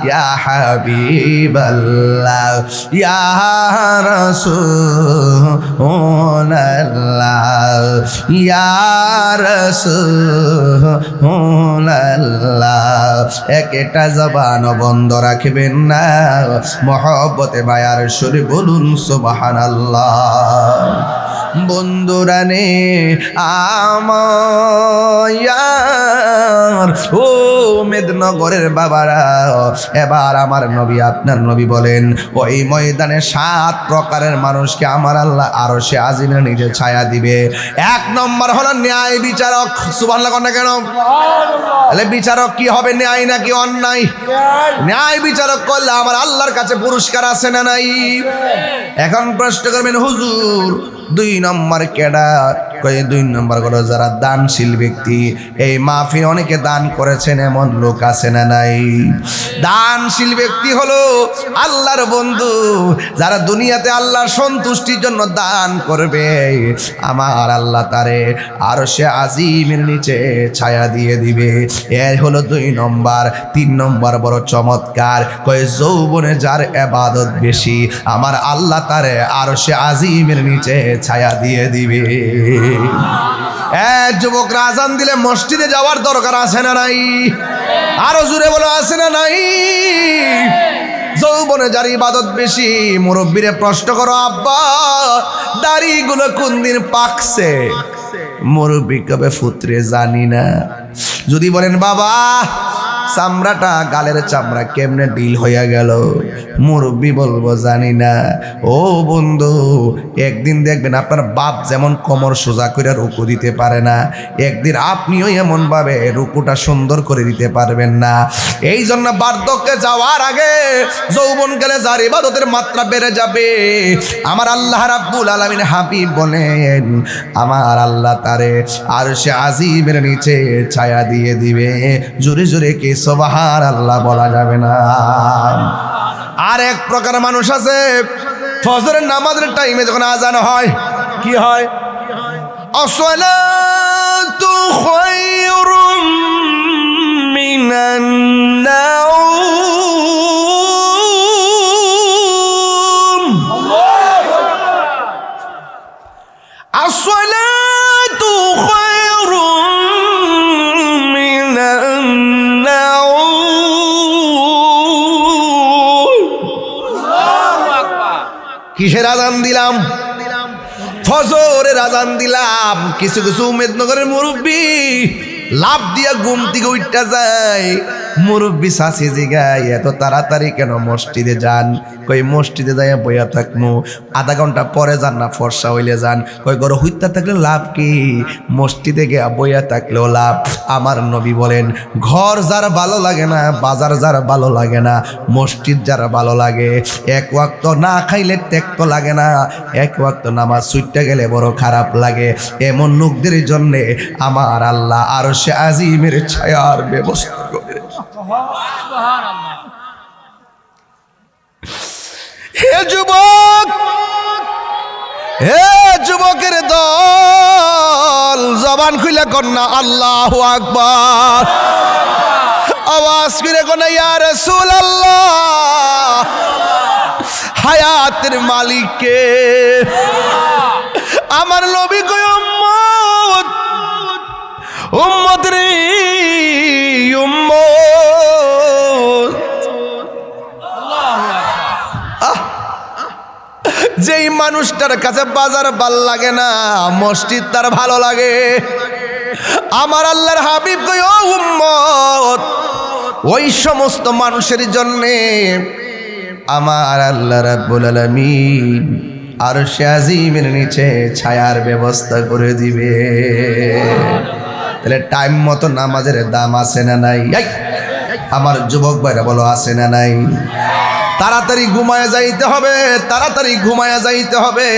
Speaker 1: ইয়া হাবিবাল্লাহ ইয়া রাসূলুল্লাহ ইয়া রাসূলুল্লাহ একটা জবান বন্ধ রাখবেন না মহব্বতে বায়ার সুরে বলুন সুবহানাল্লাহ বন্ধুরা নে আমার ও মেদিনীনগরের বাবারা এবার আমার নবী আপনার নবী বলেন ওই ময়দানে 7 প্রকারের মানুষকে আমার আল্লাহ আরশে আজিমের নিজে ছায়া দিবে। 1 নম্বর হলো ন্যায় বিচারক। সুবহানাল্লাহ কোন কেন? তাহলে বিচারক কি হবে, ন্যায় নাকি অন্যায়? ন্যায় বিচারক করলে আমার আল্লাহর কাছে পুরস্কার আছে না নাই? এখন প্রশ্ন করবেন হুজুর 2 নম্বর কেডা? কই 2 নম্বর হলো যারা দানশীল ব্যক্তি। এই মাহফিল অনেকে দান করেছেন এমন লোক আছে না নাই? দানশীল ব্যক্তি হলো আল্লাহর বন্ধু, যারা দুনিয়াতে আল্লাহর সন্তুষ্টির জন্য দান করবে আমার আল্লাহ তারে আরশে আজিমের নিচে ছায়া দিয়ে দিবে। এর হলো 2 নম্বর। 3 নম্বর বড় চমৎকার, কই যৌবনে যার ইবাদত বেশি আমার আল্লাহ তারে আরশে আজিমের নিচে ছায়া দিয়ে দিবে। যুবকরা আজান দিলে মসজিদে যাওয়ার দরকার আছে না নাই? আরো জোরে বলো আছে না নাই? যৌবনে যার ইবাদত বেশি মুরব্বীরে প্রশ্ন করো, আব্বা দাড়িগুলো কোন দিন পাকছে? মুরব্বী কবে ফুতরে জানি না। যদি বলেন বাবা চামড়াটা গালের চামড়া কেমনে ডিল হইয়া গেল, মুরব্বী বলবো জানি না। ও বন্ধু একদিন দেখবেন আপনার বাপ যেমন কোমর সোজা করে রুকু দিতে পারে না, একদিন আপনিও এমন ভাবে রুকুটা সুন্দর করে দিতে পারবেন না। এই জন্য বার্ধক্যে যাওয়ার আগে যৌবন গেলে যার ইবাদতের মাত্রা বেড়ে যাবে আমার আল্লাহ রাব্বুল আলামিন হাবিব বলেন আমার আল্লাহ তারে আরশে আজিমের নিচে ছায়া দিয়ে দিবে। জোরে জোরে কি সুবহানাল্লাহ বলা যাবে না? আর এক প্রকার মানুষ আছে ফজরের নামাজের টাইমে যখন আজান হয় কি হয়? আসসালাতু খায়রুম মিনান নাওম, আসসালাতু খায়রুম মিনান নাওম। কিসের আজান দিলাম? ফজরের আজান দিলাম। কিছু কিছু মেদিনীনগরের মুরব্বী লাভ দিয়া ঘুম থেকে উঠতে যায়। মুরব্বী শাসি জিগায় এত তাড়াতাড়ি কেন মসজিদে যান? কই মসজিদে যাই বইয়া থাকমু, আধা ঘন্টা পরে যান না ফর্সা হইলে যান। কই ঘর হইতে থাকলে লাভ কি, মসজিদে গিয়া বইয়া থাকলেও লাভ। আমার নবী বলেন ঘর যার ভালো লাগে না, বাজার যার ভালো লাগে না, মসজিদ যার ভালো লাগে, 1 ওয়াক্ত না খাইলে টেক্ত লাগে না, 1 ওয়াক্ত নামাজ ছুটতে গেলে বড় খারাপ লাগে। এমন লোকদের জন্যে আমার আল্লাহ আরশে আজিমের ছায়ার ব্যবস্থা করে। হে যুবক, হে যুবকের দল, জবান খুলে কন্যা আল্লাহু আকবার, আওয়াজ করে কন্যা ইয়া রাসূলুল্লাহ। হায়াতের মালিক কে? আমার নবী কই উম্মত, উম্মত রে উম্মত। যেই মানুষটার কাছে বাজার ভাল লাগে না, মসজিদ তার ভালো লাগে। আমার আল্লাহর হাবিব কই ও উম্মত, ওই সমস্ত মানুষের জন্যে আমার আল্লাহ রাব্বুল আলামিন আরশে আজিমের নিচে ছায়ার ব্যবস্থা করে দিবে। তাহলে টাইম মতো নামাজের দাম আছে না নাই? আমার যুবক ভাইরা বলো আছে না নাই? তাড়াতাড়ি ঘুমায়া যাইতে হবে, তাড়াতাড়ি ঘুমায়া যাইতে হবে।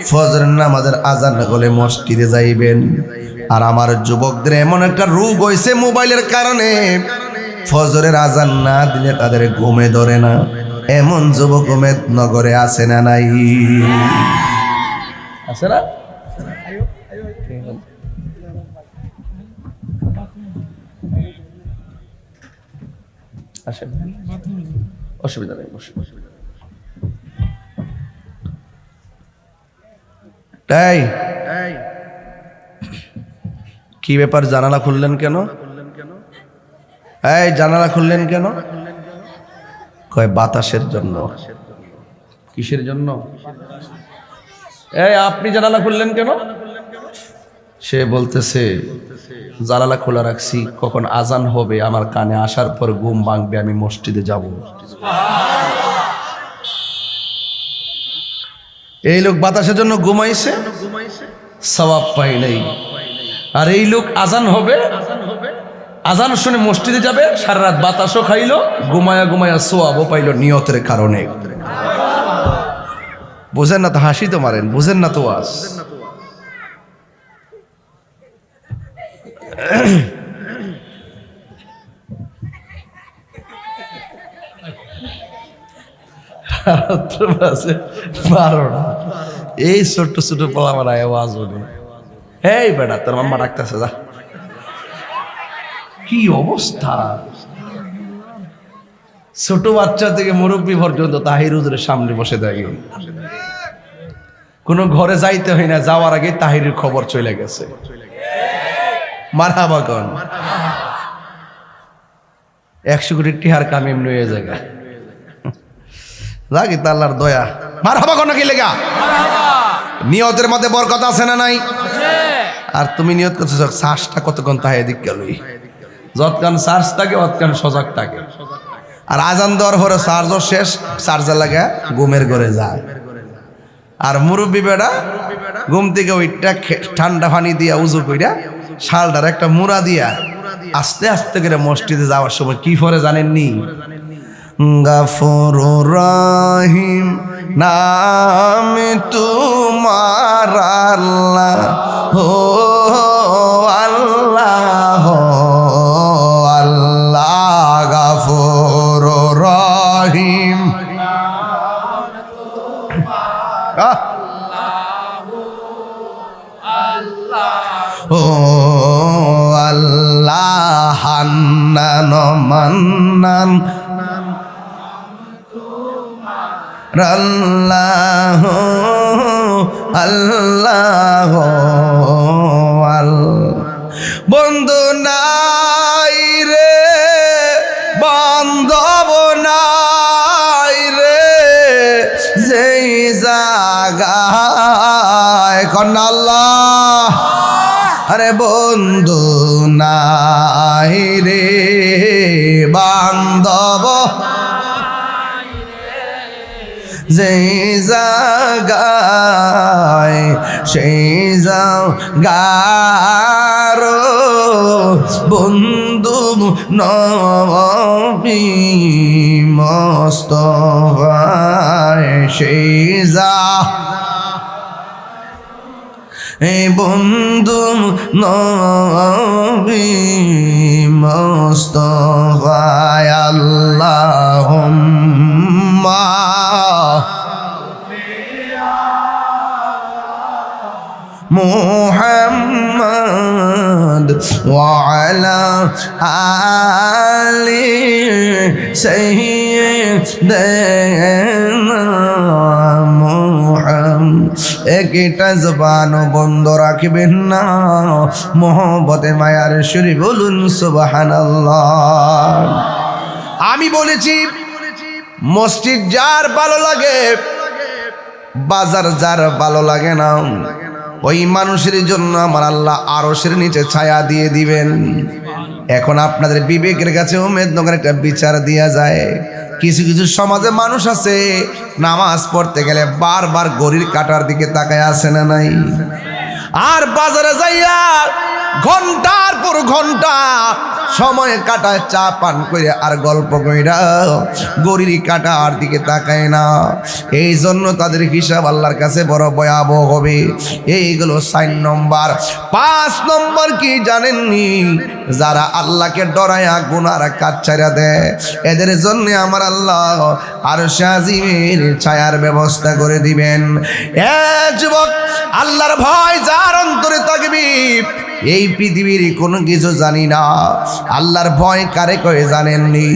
Speaker 1: ফজর নামাজের আজান হলে মসজিদে যাইবেন। আর আমার যুবকদের এমন একটা রোগ হয়েছে মোবাইলের কারণে, ফজরের আজান না দিলে তাদের ঘুমে ধরে না। এমন যুবক মেদিনীনগরে আছে না নাই? আছে না? আসেন, অসুবিধা নেই, তাই কি ব্যাপার? জানালা খুললেন কেন? এই জানালা খুললেন কেন? কয় বাতাসের জন্য। কিসের জন্য? এই আপনি জানালা খুললেন কেন? সে বলতেছে জানালা খোলা রাখছি, কখন আজান হবে আমার কানে আসার পর ঘুম ভাঙবে, আমি মসজিদে যাব। এই লোক বাতাসের জন্য ঘুমাইছে, সওয়াব পাই নাই। আর এই লোক আজান হবে, আজান শুনে মসজিদে যাবে, সারা রাত বাতাসও খাইলো, ঘুমায়া ঘুমায়া সওয়াবও পাইলো নিয়তের কারণে। বুঝেন না তো? হাসি তো মারেন, বুঝেন না তো? আজ এই ছোট্ট ছোট পোলা আমার আওয়াজ হলে, এই বেটা তোর মাম্মা ডাকতেছে, যা। কি অবস্থা! ছোট বাচ্চা থেকে মুরব্বী পর্যন্ত তাহির হুজুরের সামনে বসে থাকে। কোনো ঘরে যাইতে হয় না, যাওয়ার আগে তাহিরের খবর চলে গেছে। মারহাবা কোন 100 কোটি টিহার কাম এমনি হয়ে যায়, লাগে তা আল্লাহর দয়া। মারহাবা কোন কি লেগা? নিয়তের মধ্যে বরকত আছে না নাই? আর তুমি নিয়ত করতেছ, শ্বাসটা কতক্ষণ তাহে দিক গেলই, যতক্ষণ চার্জ থাকে অতক্ষণ সজাগ থাকে। আর আজান দেওয়ার পরে চার্জও শেষ, চার্জার লাগা ঘুমের ঘরে যায়। আর মুরব্বী বেড়া ঘুম থেকে ওইটা ঠান্ডা পানি দিয়া উজু কইরা শালটার একটা মুড়া দিয়া আস্তে আস্তে করে মসজিদে যাওয়ার সময় কি পরে জানেননি? গাফুরুর রহিম নাম তোমার আল্লাহ, হো আল্লাহ, আল্লাহ গাফুরুর রহিম। ও আল্লাহ হান্নান মান্নান, আল্লাহ আল্লাহ বন্ধু নাই রে, বান্ধব নাই রে, যেই জাগায় কন্যা আল্লাহ। আরে বন্ধু নাই রে, বান্ধব যেই জাগায়, সেই জাগার বন্ধু নবী মুস্তাফায়, সেই এই বন্ধু নবী মুস্তাফায়। আল্লাহুম্মা মুহাম্মদ ওয়া আলা আলি সাইয়্যিদিনা মুহাম্মদ। একটা জবান বন্ধ রাখবেন না, মোহব্বতে মায়ার সুরে বলুন সুবহানাল্লাহ। আমি বলেছি মসজিদ যার ভালো লাগে, বাজার যার ভালো লাগে না, ওই মানুষের জন্য আমার আল্লাহ আরশের নিচে ছায়া দিয়ে দিবেন। এখন আপনাদের বিবেকের কাছে উমেদনগর একটা বিচার দেয়া যায়। কিছু কিছু সমাজে মানুষ আছে নামাজ পড়তে গেলে বারবার ঘড়ির কাঁটার দিকে তাকায় আছে না নাই? আর বাজারে যাইয়া ঘন্টার পর ঘন্টা সময় কাটায়, চা পান করে আর গল্প কইরা গড়ির কাটার দিকে তাকায় না। এই জন্য তাদের হিসাব আল্লাহর কাছে বড় ভয়াবহ হবে। এইগুলো 4 নম্বর। 5 নম্বর কি জানেননি? যারা আল্লাহকে ডরায়া গুনার কাজ ছাইরা দেয়, এদের জন্য আমার আল্লাহ আরশে আজিমের ছায়ার ব্যবস্থা করে দিবেন। যুবক, আল্লাহর ভয় যার অন্তরে থাকবে, এই পৃথিবীর কোনো কিছু জানি না। আল্লাহর ভয় কারে কয়ে জানেননি?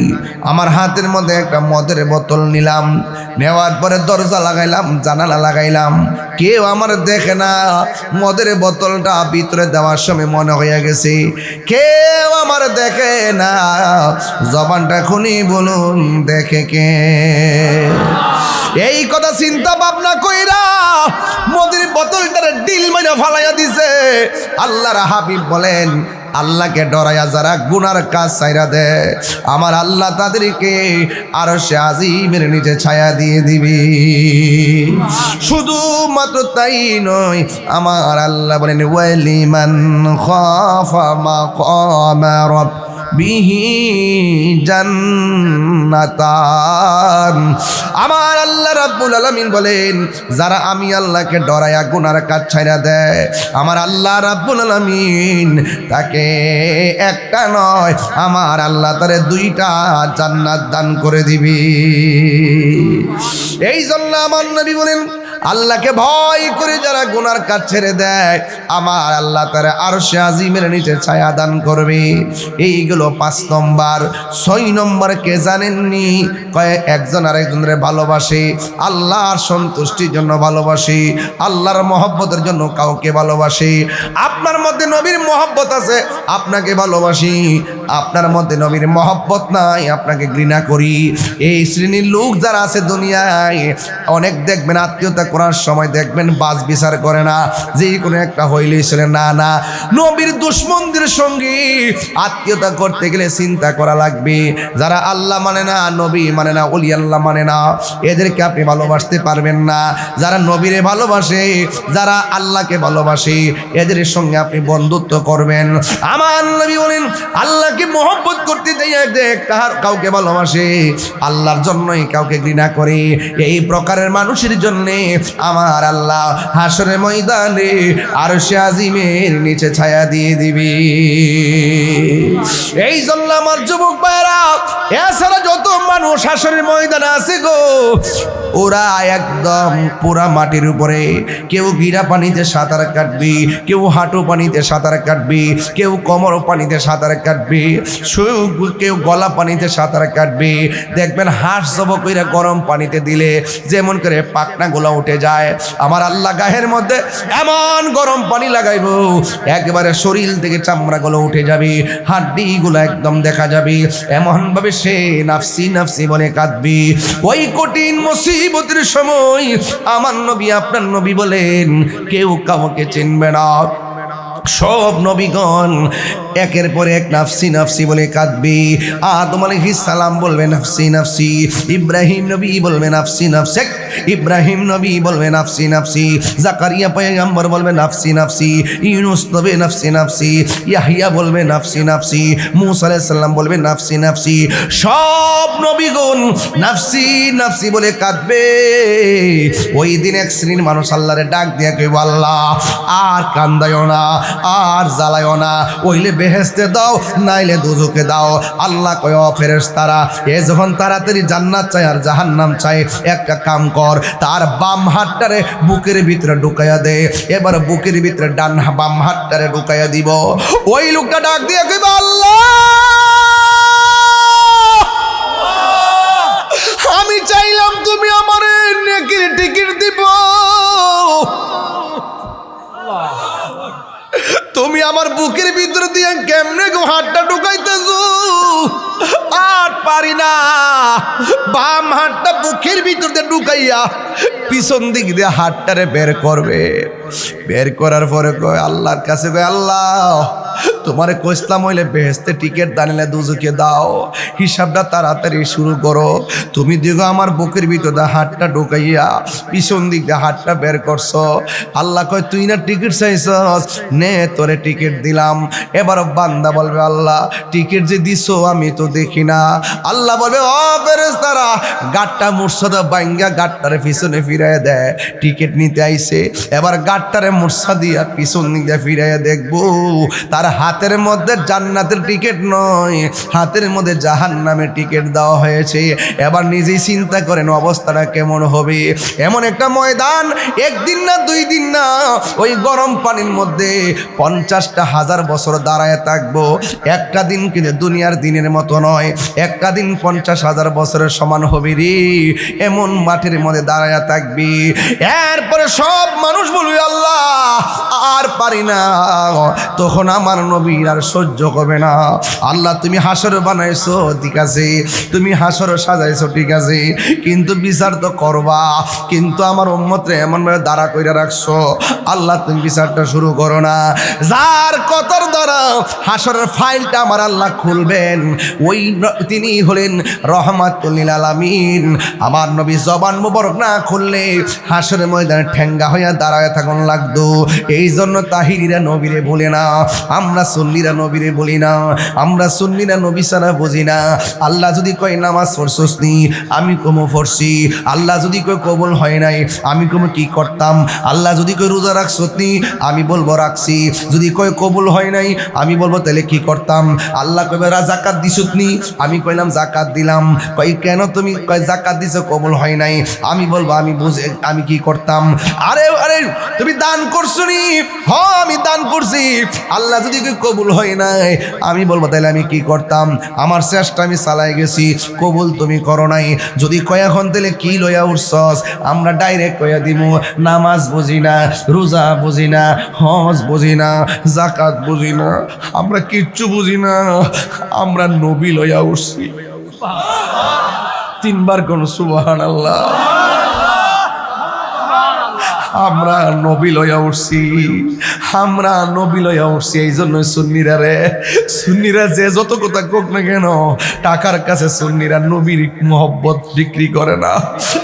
Speaker 1: আমার হাতের মধ্যে একটা মদের বোতল নিলাম, নেওয়ার পরে দরজা লাগাইলাম, জানালা লাগাইলাম, কেউ আমার দেখে না। মদের বোতলটা ভিতরে দেওয়ার সময় মনে হয়ে গেছে কেউ আমার দেখে না। জবানটা খুনি বলুন, দেখে কে? এই কথা চিন্তা ভাবনা কইরা মদের বোতলটারে ডিল মাইরা ফালাইয়া দিছে। আল্লাহর হাবিব বলেন, আল্লাহকে ডরায়া যারা গুনার কাজ ছাইরা দেয়, আমার আল্লাহ তাদেরকে আরশে আজিমের নিচে ছায়া দিয়ে দিবে। শুধু মাত্র তাই নয়, আমার আল্লাহ বলেন, ওয়ালিমান খাফা মাকামা রাব্বিহি জান্নাতান। আমার আল্লাহ রাব্বুল আলামিন বলেন, যারা আমি আল্লাহকে ডরায়া গুনার কাজ ছাইরা দেয়, আমার আল্লাহ রাব্বুল আলামিন তাকে একটা নয়, আমার আল্লাহ তারে 2টা জান্নাত দান করে দিবি। এই জন্য আমার নবী বলেন, আল্লাহকে ভয় করে যারা গুনার কাজ ছেড়ে দেয়, আমার আল্লাহ তারা আরশে আজিমের নিচে ছায়া দান করবে। এইগুলো 5 নম্বর। 6 নম্বর কে জানেননি? কয়ে একজন আরেকজনের ভালোবাসে, আল্লাহর সন্তুষ্টির জন্য ভালোবাসে, আল্লাহর মহব্বতের জন্য কাউকে ভালোবাসে। আপনার মধ্যে নবীর মহব্বত আছে, আপনাকে ভালোবাসি। আপনার মধ্যে নবীর মহব্বত নাই, আপনাকে ঘৃণা করি। এই শ্রেণীর লোক যারা আছে দুনিয়ায়, অনেক দেখবেন আত্মীয়তা করার সময় দেখবেন বাস বিচার করে না, যে কোনো একটা হইলেই ছিল না না। নবীর দুশমনদের সঙ্গে আত্মীয়তা করতে গেলে চিন্তা করা লাগবে। যারা আল্লাহ মানে না, নবী মানে না, ওলি আল্লাহ মানে না, এদেরকে আপনি ভালোবাসতে পারবেন না। যারা নবীরে ভালোবাসে, যারা আল্লাহকে ভালোবাসে, এদের সঙ্গে আপনি বন্ধুত্ব করবেন। আমার নবী বলেন, আল্লাহকে মহব্বত করতে দেয় কাউকে ভালোবাসে, আল্লাহর জন্যই কাউকে ঘৃণা করে। এই প্রকারের মানুষের জন্যে আমার আল্লাহ হাসরের ময়দানে আরশে আজিমের নিচে ছায়া দিয়ে দিবি। এই জন্য আমার যুবক ভাইরা, এছাড়া যত মানুষ হাসরের ময়দানে আছে গো, ওরা একদম পুরা মাটির উপরে। কেউ গিরা পানিতে সাঁতার কাটবি, কেউ হাঁটু পানিতে সাঁতার কাটবি, কেউ কোমর পানিতে সাঁতার কাটবি, কেউ গলা পানিতে সাঁতার কাটবি। দেখবেন হাঁস জব কইরা গরম পানিতে দিলে যেমন করে পাখনাগুলো উঠে যায়, আমার আল্লাহ গায়ের মধ্যে এমন গরম পানি লাগাইব, একবারে শরীর থেকে চামড়াগুলো উঠে যাবে, হাড্ডিগুলো একদম দেখা যাবে। এমন ভাবে সে নাফসি নাফসি বলে কাঁদবি। ওই কঠিন মুসিবতের সময় আমার নবী, আপনার নবী বলেন, কেউ কাউকে চিনবে না। সব নবীগণ একের পর এক নাফসি নাফসি বলে কাঁদবে। আদম আলাইহিস সালাম বলবে নাফসি নাফসি, ইব্রাহিম নবী বলবে নাফসি নাফসি, ইব্রাহিম নবী বলবে নাফসি নাফসি, জাকারিয়া পয়গম্বর বলবে নাফসি নাফসি, ইউনূস নবী নাফসি নাফসি, ইয়াহইয়া বলবে নাফসি নাফসি, মূসা আলাইহিস সালাম বলবে নাফসি নাফসি। সব নবীগণ নাফসি নাফসি বলে কাঁদবে। ওই দিন এক শ্রেণীর মানুষ আল্লাহরে ডাক দিয়ে কইব, আল্লাহ আর কান্দায়ও না, আর জ্বালায়ও না, ওইলে বেহেশতে দাও, নাইলে দোজখে দাও। আল্লাহ কয়, ফেরেশতারা, এ যখন তাড়াতাড়ি জান্নাত চায় আর জাহান্নাম চায়, একটা কাম কর, তার বাম হাতটারে বুকের ভিতরে ঢুকাইয়া দে। এবার বুকের ভিতরে বাম হাতটারে ঢুকাইয়া দিব। ওই লোকটা ডাক দিয়ে কইব, আল্লাহ আমি চাইলাম তুমি আমার নেকির টিকিট দিব, তুমি আমার বুকের ভিতরে দিয়ে কেমনে গো হাতটা ঢুকাইতেছো? আর পারি না। বাম হাতটা বুকের ভিতর দিয়ে ঢুকাইয়া পিছন দিক দিয়ে হাতটারে বের করবে। বের করার পরে কয় আল্লাহর কাছে, কয় আল্লাহ তোমারে কইসলাম হইলে বেহেস্তে টিকিট দানিলে দুজুকে দাও, হিসাবটা তাড়াতাড়ি শুরু করো। তুমি দেখো আমার বুকের ভিতরে হাতটা ঢুকাইয়া পিছন দিক দিয়ে হাতটা বের করছো। আল্লাহ কয় তুই না টিকিট চাইছস, নে তোরে টিকিট দিলাম। এবার বান্দা বলবে আল্লাহ টিকিট যে দিছো আমি তো দেখি না। আল্লাহ বলবে ও ফেরেশতারা, গাটটা মুর্শদা বাইঙ্গা গাটটারে পিছনে ফিরাইয়া দেয়, টিকিট নিতে আইছে। এবার গাটটারে মুর্শা দিয়া পিছন দিকে ফিরাইয়া দেখবো তার হাতের মধ্যে জান্নাতের টিকিট নয়, হাতের মধ্যে জাহান্নামের টিকিট দেওয়া হয়েছে। এবার নিজেই চিন্তা করেন অবস্থাটা কেমন হবে। এমন একটা ময়দান, একদিন না দুই দিন না, ওই গরম পানির মধ্যে 50,000 বছর দাঁড়ায় থাকবো। একটা দিন কিন্তু দুনিয়ার দিনের মতো নয়, একটা দিন 50,000 বছরের সমান হবে রে। এমন মাঠের মধ্যে দাঁড়ায় থাকবি। এরপরে সব মানুষ বলবে আল্লাহ আর পারি না। তখন আমার নবীর আর সহ্য হবে না। আল্লাহ তুমি হাসর বানাইছো ঠিক আছে, তুমি হাসর সাজাইছো ঠিক আছে, কিন্তু বিচার তো করবা। কিন্তু আমার উম্মতরে এমন ভাবে দাঁড়া কইরা রাখছো, আল্লাহ তুমি বিচারটা শুরু করো না। যার কতর দ্বারা হাসরের ফাইলটা আমার আল্লাহ খুলবেন, ওই তিনি হলেন রহমাতুল লিল আলামিন। আমার নবী জবান মুবারক না খুললে হাসরের ময়দানে ঠেঙ্গা হইয়া দাঁড়ায় থাকুন লাগতো। এই জন্য তাহিরিরা নবীরে বলে না, আমরা সুন্নিরা নবীরে বলি না, আমরা সুন্নিরা নবী ছাড়া বুঝি না। আল্লাহ যদি কয় নামাজ পড়ছস নি, আমি কমো পড়ছি। আল্লাহ যদি কয় কবুল হয় নাই, আমি কমো কি করতাম। আল্লাহ যদি কয় রোজা রাখছস নি, আমি বলবো রাখছি। যদি কয় কবুল হয় নাই, আমি বলবো তাহলে কি করতাম। আল্লাহ কইবে জাকাত দিছত নি, আমি কইলাম জাকাত দিলাম। কই কেন তুমি কয় জাকাত দিছো কবুল হয় নাই, আমি বলবো আমি বুঝে আমি কি করতাম। আরে আরে তুমি দান করছো নি, হ্যাঁ আমি দান করছি। আল্লাহ যদি কবুল হয় নাই, আমি বলবো তাহলে আমি কি করতাম। আমার চেষ্টা আমি চালাই গেছি, কবুল তুমি করো নাই। যদি কয় এখন তাহলে কি লইয়া উঠছস, আমরা ডাইরেক্ট কইয়া দিব নামাজ বুঝি না, রোজা বুঝি না, হজ বুঝি না, জাকাত বুঝি না, আমরা কিচ্ছু বুঝি না, আমরা নবী লইয়া উঠছি। 3 বার কোন সুবহানাল্লাহ। আমরা নবী লইয়া উঠছি, আমরা নবী লইয়া উঠছি। এই জন্য সুন্নিরা রে, সুন্নিরা যে যত কথা কোক না কেন, টাকার কাছে সুন্নিরা নবীর মহব্বত বিক্রি করে না।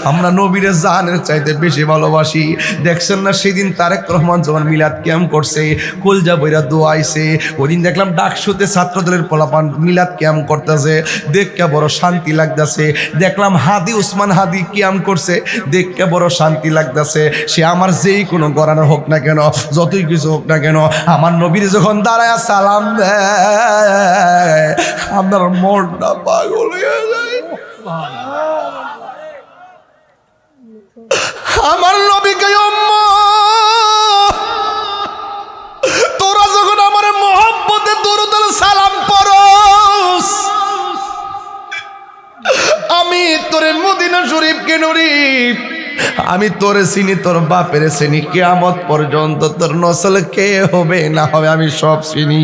Speaker 1: আমরা নবীরে জানের চাইতে বেশি ভালোবাসি। দেখছেন না সেদিন তারেক রহমান যখন মিলাদ ক্যাম্প করছে, কলজা বইরা দোয়াইছে। ওই দিন দেখলাম ডাকসুতে ছাত্রদলের পোলাপান মিলাদ ক্যাম্প করতেছে, দেখকে বড় শান্তি লাগতেছে। দেখলাম হাদি উসমান হাদি ক্যাম্প করছে, দেখকে বড় শান্তি লাগতেছে। সে আমার যেই কোনো গরানো হোক না কেন, যতই কিছু হোক না কেন, আমার নবীর যখন দাঁড়ায় সালাম দেয়, আপনার মনটা পাগল হয়ে যায়। আমার নবীকে তোরা যখন আমার মহব্বতে দরুদ সালাম পড়স, আমি তোরে মদিনা শরীফ কে নরিফ, আমি তোরে চিনি, তোর বাপের চিনি, কিয়ামত পর্যন্ত তোর নসল কে হবে না হবে আমি সব চিনি।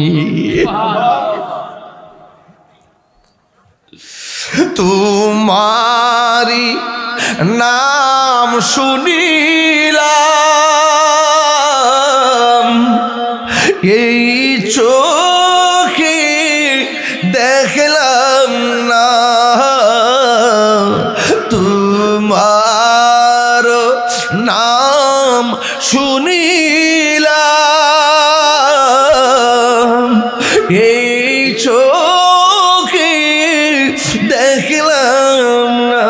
Speaker 1: তোমারি নাম শুনিলাম, এই চোখে দেখলাম না, তোমার নাম শুনিলাম, এই চোখে দেখলাম না।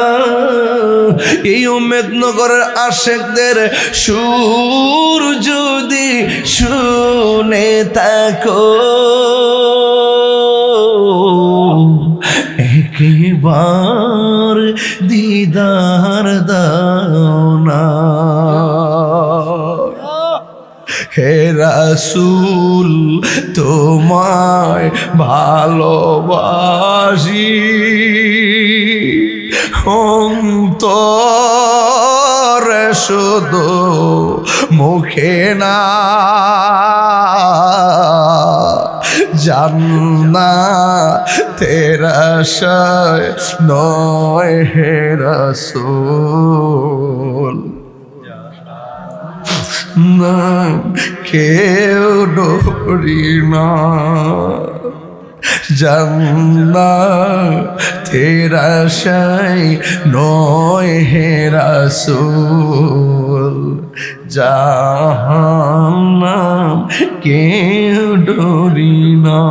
Speaker 1: এই উম্মেদনগরের আশেকদের সুর যদি শুনে থাকো, একবার দিদার দাও না। হে রাসূল তোমায় ভালোবাসি, অন্তরে শুধু মুখে না, জান্নাতের আশায় নয় হে রাসূল। না কেউ ডরি না জান্নাতের আশায় নয় হে রাসূল জাহান্নাম কেউ ডরি না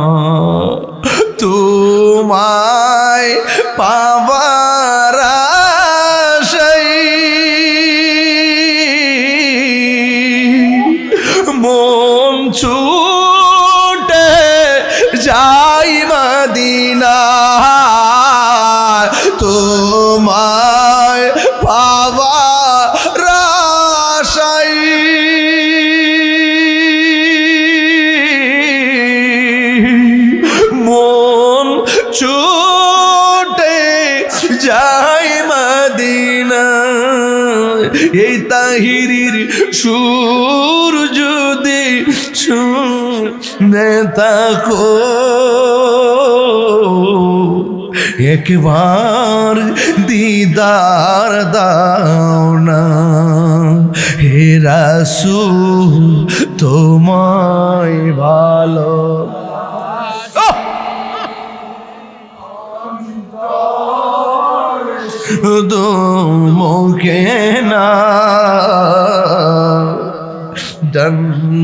Speaker 1: তোমায় পাবার আশায় মন ছুটে যাই মদিনা তোমায় পাবার আশায় মন ছুটে যাই মদিনা এই তাহিরির সুর যদি শুনে থাকো একবার দিদার দাও না হে রাসূল তোমায় ভালো মুখে না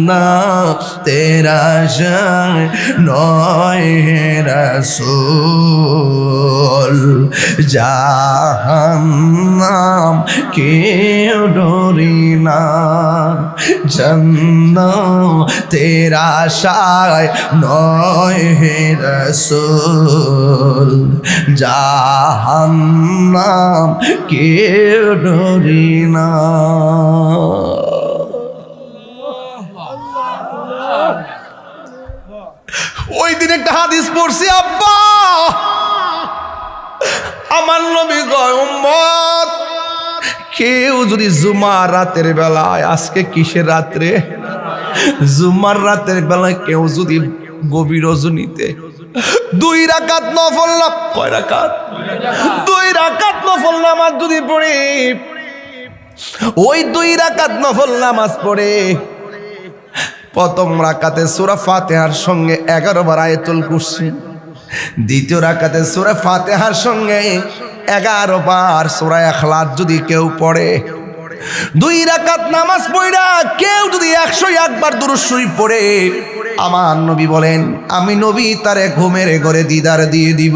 Speaker 1: জান্নাতের আশায় নয় হে রাসূল জাহান্নাম কেউ ডরি না জান্নাতের আশায় নয় হে রাসূল জাহান্নাম কেউ ডরি না ওই দিন একটা হাদিস পড়ছি আব্বা আমার নবী কয় উম্মত কেউ যদি জুমার রাতের বেলায় আজকে কিসের রাত্রে জুমার রাতের বেলায় কেউ যদি গভীর রজনীতে 2 রাকাত নফল না কয় রাকাত 2 রাকাত নফল নামাজ যদি পড়ে ওই 2 রাকাত নফল নামাজ পড়ে প্রথম রাকাতে সূরা ফাতিহার সঙ্গে 11 বার আয়াতুল কুরসি দ্বিতীয় রাকাতে সূরা ফাতিহার সঙ্গে 11 বার সূরা ইখলাস যদি কেউ পড়ে 2 রাকাত নামাজ পড়া কেউ যদি 101 বার দুরূদ শরীফ পড়ে আমার নবী বলেন আমি নবী তারে ঘুমের ঘরে দিদার দিয়ে দিব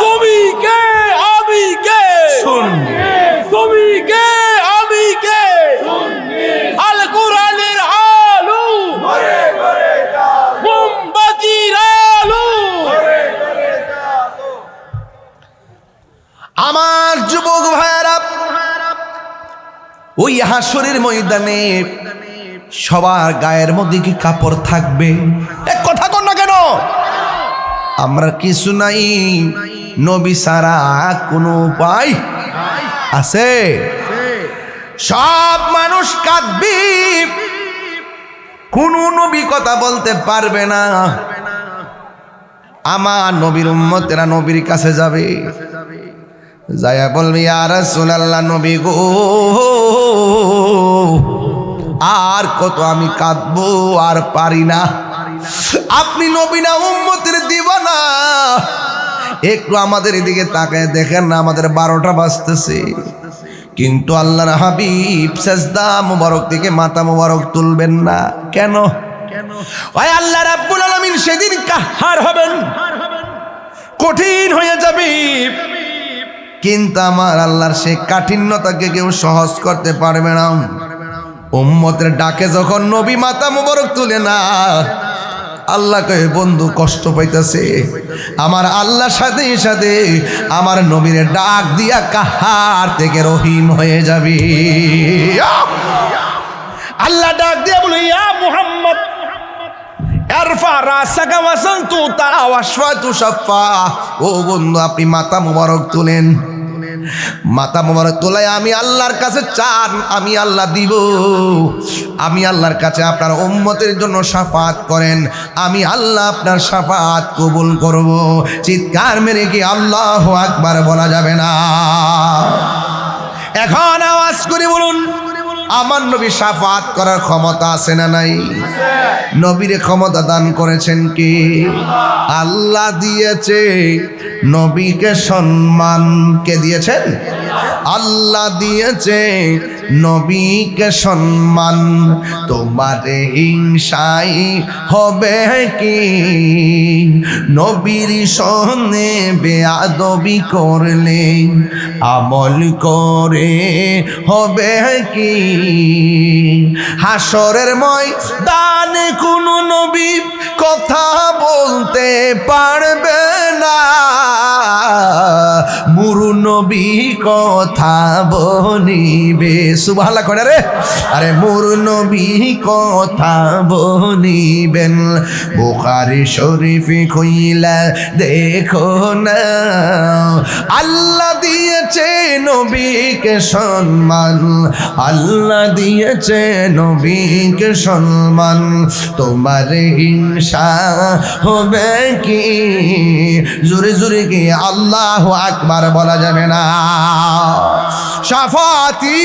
Speaker 5: তুমি কে আমি কে
Speaker 1: শুন
Speaker 5: তুমি কে আমি কে আল কোরআনের আলো মোমবাতির আলো
Speaker 1: আমার যুবক ভাইয়েরা ওই হাসরের ময়দানে সবার গায়ের মধ্যে কি কাপড় থাকবে এক কথা কর না কেন আমরা কিছু নাই নবী ছাড়া কোনো উপায় আছে সব মানুষ কাঁদবি কোন নবী কথা বলতে পারবে না আমার নবীর উম্মতেরা নবীর কাছে যাবে যায়া বলবি ইয়া রাসূলুল্লাহ নবী গো আর কত আমি কাঁদবো আর পারি না আপনি নবী না উম্মতের দিওয়ানা একটু আমাদের এদিকে তাকায় দেখেন না আমাদের 12টা বাজতেছে কিন্তু আল্লাহর হাবিব সিজদা মুবারক থেকে মাথা মুবারক তুলবেন না কেন ওই আল্লাহ রাব্বুল আলামিন সেদিন কাহার হবেন কঠিন হয়ে যাবে কিন্তু আমার আল্লাহর সেই কাঠিন্যতাকে কেউ সহজ করতে পারবে না উম্মতের ডাকে যখন নবী মাথা মুবারক তুলে না আল্লাহ কয়ে বন্ধু কষ্ট পাইতেছে আমার আল্লাহর সাথে সাথে আমার নবীর ডাক দিয়া কাহার থেকে রহিম হয়ে যাবে আল্লাহ ডাক দিয়া বলে ইয়া মুহাম্মদ আরফা রাসাকা ওয়াসানতু তা ওয়াশফাতু শাফা ও বন্ধু আপনি মাথা মুবারক তুলেন মাথা মোবারক তোলায় আমি আল্লাহর কাছে চান, আমি আল্লাহ দিব। আমি আল্লাহর কাছে আপনার উম্মতের জন্য শাফাত করেন, আমি আল্লাহ আপনার শাফাত কবুল করব। চিৎকার মেরে কি আল্লাহু আকবার বলা যাবে না? এখন আওয়াজ করে বলুন, আমার নবী শাফাত করার ক্ষমতা আছে না নাই? নবীরে ক্ষমতা দান করেছেন কি? আল্লাহ দিয়েছে। নবীকে সম্মান কে দিয়েছেন? আল্লাহ দিয়েছে নবীকে সম্মান। তোমার হিংসাই হবে কি? নবীর সনে বেয়াদবি করলে আমল করে হবে কি? হাসরের ময়দানে কোনো নবী কথা বলতে পারবে না, মুরু নবী কথা বলিবে। সুবহানাল্লাহ করে রে, আরে মুরু নবী কথা বলিবেন। বুখারী শরীফে কইলা দেখো না, আল্লাহ দিয়েছে নবীকে সম্মান, আল্লাহ দিয়েছে নবীকে সম্মান। তোমার হিংসা হবে কি? জোরে জোরে কি আল্লাহু আকবার বলা যাবে না? শাফাতি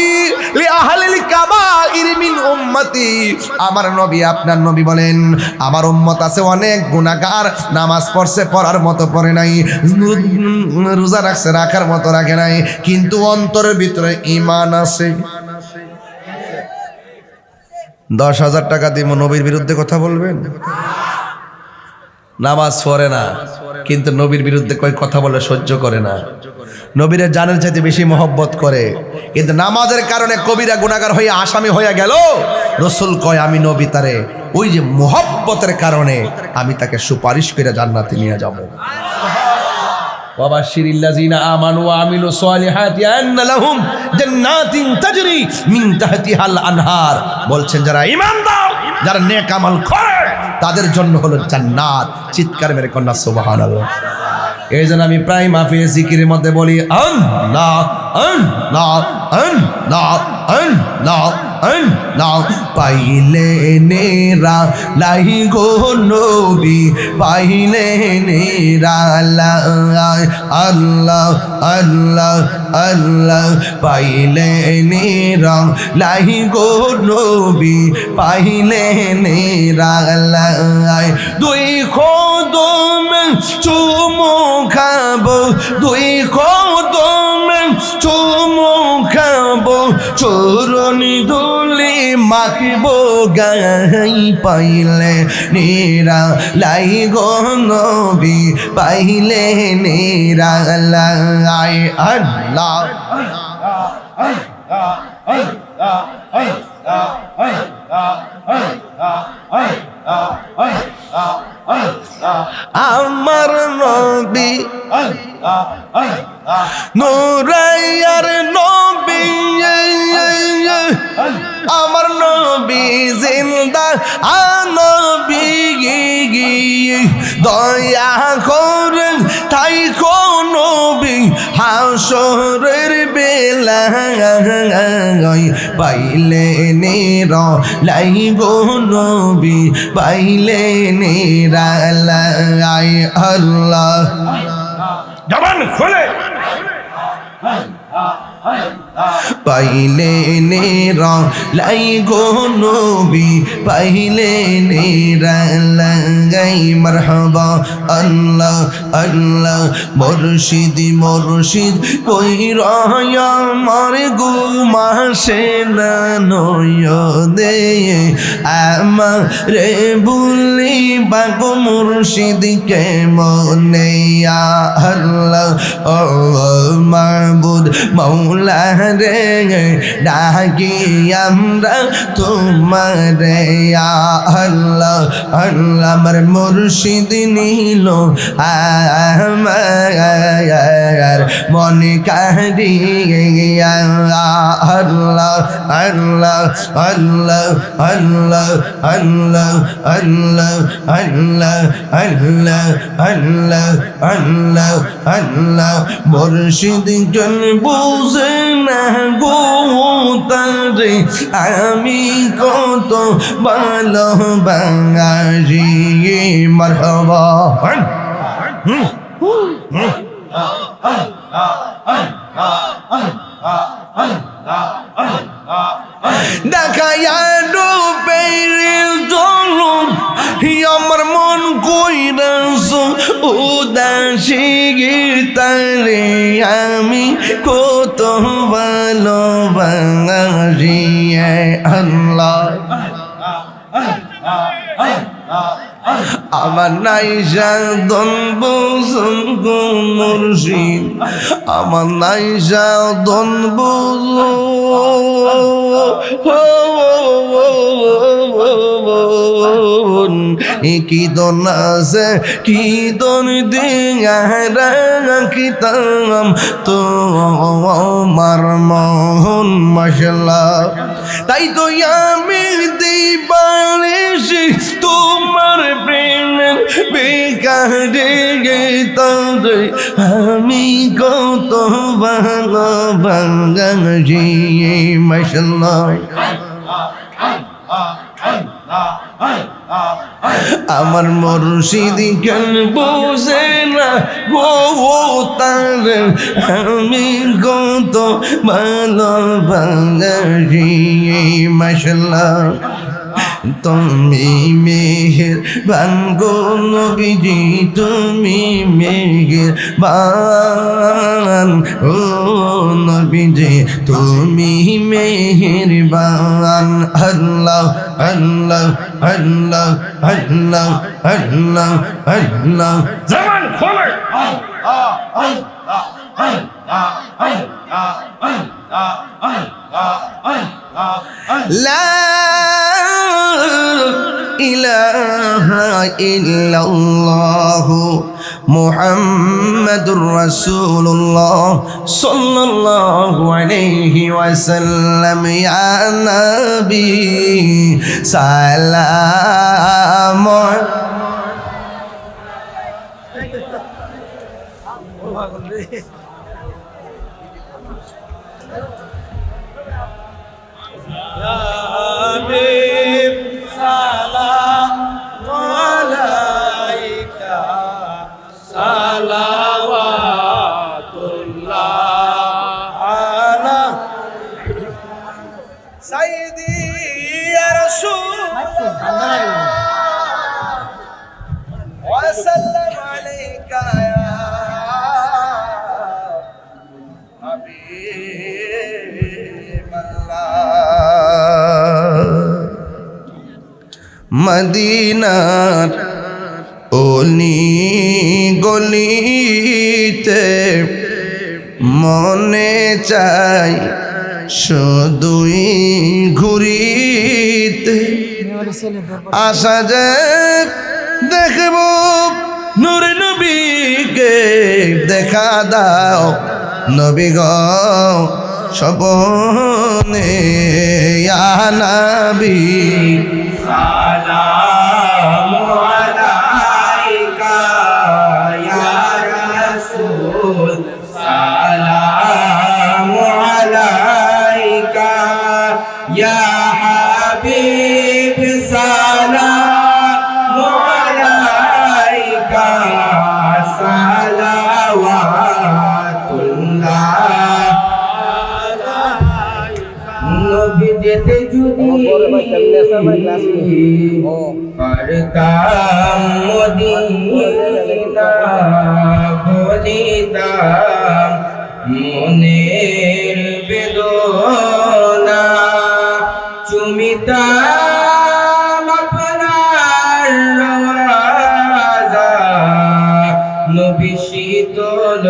Speaker 1: লি আহলিল কাবাইর মিন উম্মতি। আমার নবী, আপনার নবী বলেন, আমার উম্মত আছে অনেক গুনাহগার, নামাজ পড়ছে পড়ার মতো পড়ে নাই, রোজা রাখছে রাখার মতো রাখে নাই, কিন্তু অন্তরের ভিতরে ঈমান আছে। 10,000 টাকা দিব, নবীর বিরুদ্ধে কথা বলবেন? নামাজ পড়ে না, কিন্তু নবীর বিরুদ্ধে কয় কথা বলে সহ্য করে না। নবীরে জানের চাইতে বেশি মহব্বত করে, কিন্তু নামাজের কারণে কবিরা গুনাহগার হয়ে আসামি হয়ে গেল। রসুল কয় আমি নবী তারে ওই যে মহব্বতের কারণে আমি তাকে সুপারিশ করে জান্নাতে নিয়ে যাব। ওয়াবাশশিরিল্লাযিনা আমানু ওয়া আমিলুস সালিহাতি আন্না লাহুম জান্নাতিন তাজরি মিন তাহতিহাল আনহার। বলছেন যারা ঈমানদার, যারা নেক আমল করে, তাদের জন্য হলো জান্নাত। চিৎকার মেরে কন্যা সুবহানাল্লাহ। এই জন্য আমি প্রায় মাহফিলে জিকিরের মধ্যে বলি আল্লাহ আল্লাহ আল্লাহ আল্লাহ আল্লাহ। পাইলে নেরা লাই গো নবী, পাইলে নেরা লাই আল্লাহ আল্লাহ আল্লাহ। পাইলে নেরা লাই গো নবী, পাইলে নেরা লাই। দুই কদম চুমু খাবো, দুই কদম চুমু খাবো, চরণি ধুলি মাখবো গাই। পাইলে নেরা লাই গো নবী, পাইলে নেরা লাই আল্লাহ। আমার নবী নূরাইয়ার নবী, আমার নবী জিন্দা নবী, দয়া করেন তাই কোন নবী হাসরের বেলায়। পাইলে নেরা লাই গো নবী, পাইলে নেরা লাই আল্লাহ। জবান খুলে পাইলে নেরা লাই গো নবী, পাইলে নেরা লাই। মারহাবা আল্লাহ আল্লাহ। মুর্শিদ মুর্শিদ কই রয়া আমার গুমাসে না নয়নে, আমারে ভুলি বাগো মুর্শিদ কে মনে। আল্লাহ ও মাবুদ মৌলা রে, ডাকি আমরা তোমারে। আল্লাহ আল্লাহ। আমার মুর্শিদ নিল আমার মনে কারিয়া। আল্লাহ আল্লাহ আল্লাহ আল্লাহ আল্লাহ আল্লাহ আল্লাহ আল্লাহ আল্লাহ আল্লাহ আল্লাহ। মুর্শিদ জন্য বুঝে না গো তারে আমি কত ভালোবাসি মারহাবা দেখাইয়া ডুবের জলম আমার মন কইরাস উদাসী তারে আমি কত ভালোবাসি আল্লাহ আমার নাইসা দন বুঝুন গো মুর্শিদ আমার নাইসা দন বুঝুন কি দন আছে কি দন দিয়া রাখিতাম তো আমার মন মাশাআল্লাহ তাই তো আমি দিবানিশি তোমার প্রেমের বেকারে তারে আমি কত ভালোবাসি মাশাআল্লাহ আমার মুর্শিদ কেন বুঝে না গো তারে আমি কত ভালোবাসি মাশাআল্লাহ তুমি মেহেরবান গো নবীজি তুমি মেহেরবান ও নবীজি তুমি মেহেরবান আল্লাহ আল্লাহ আল্লাহ আল্লাহ আল্লাহ আল্লাহ
Speaker 3: জবান খোলে
Speaker 1: লা ইলাহা ইল্লাল্লাহ মুহাম্মাদুর রাসূলুল্লাহ সাল্লাল্লাহু আলাইহি ওয়াসাল্লাম ইয়া নবী সালাম وسلم عليك يا حبيب الله মদিনার অলি গলিতে মনে চাই শুধুই ঘুরিতে আশা যে দেখব নূর নবীকে দেখা দাও নবী গো স্বপনে ইয়া নবী সালামু আলাইকা ইয়া রাসূল সালামু আলাইকা ইয়া হাবিব সালামু আলাইকা সালাওয়াতুল্লাহ নবী যেতে যদি পারতাম মদিনা বলিতাম মনের বেদনা চুমিতাম আপনার রওজা নবী শীতল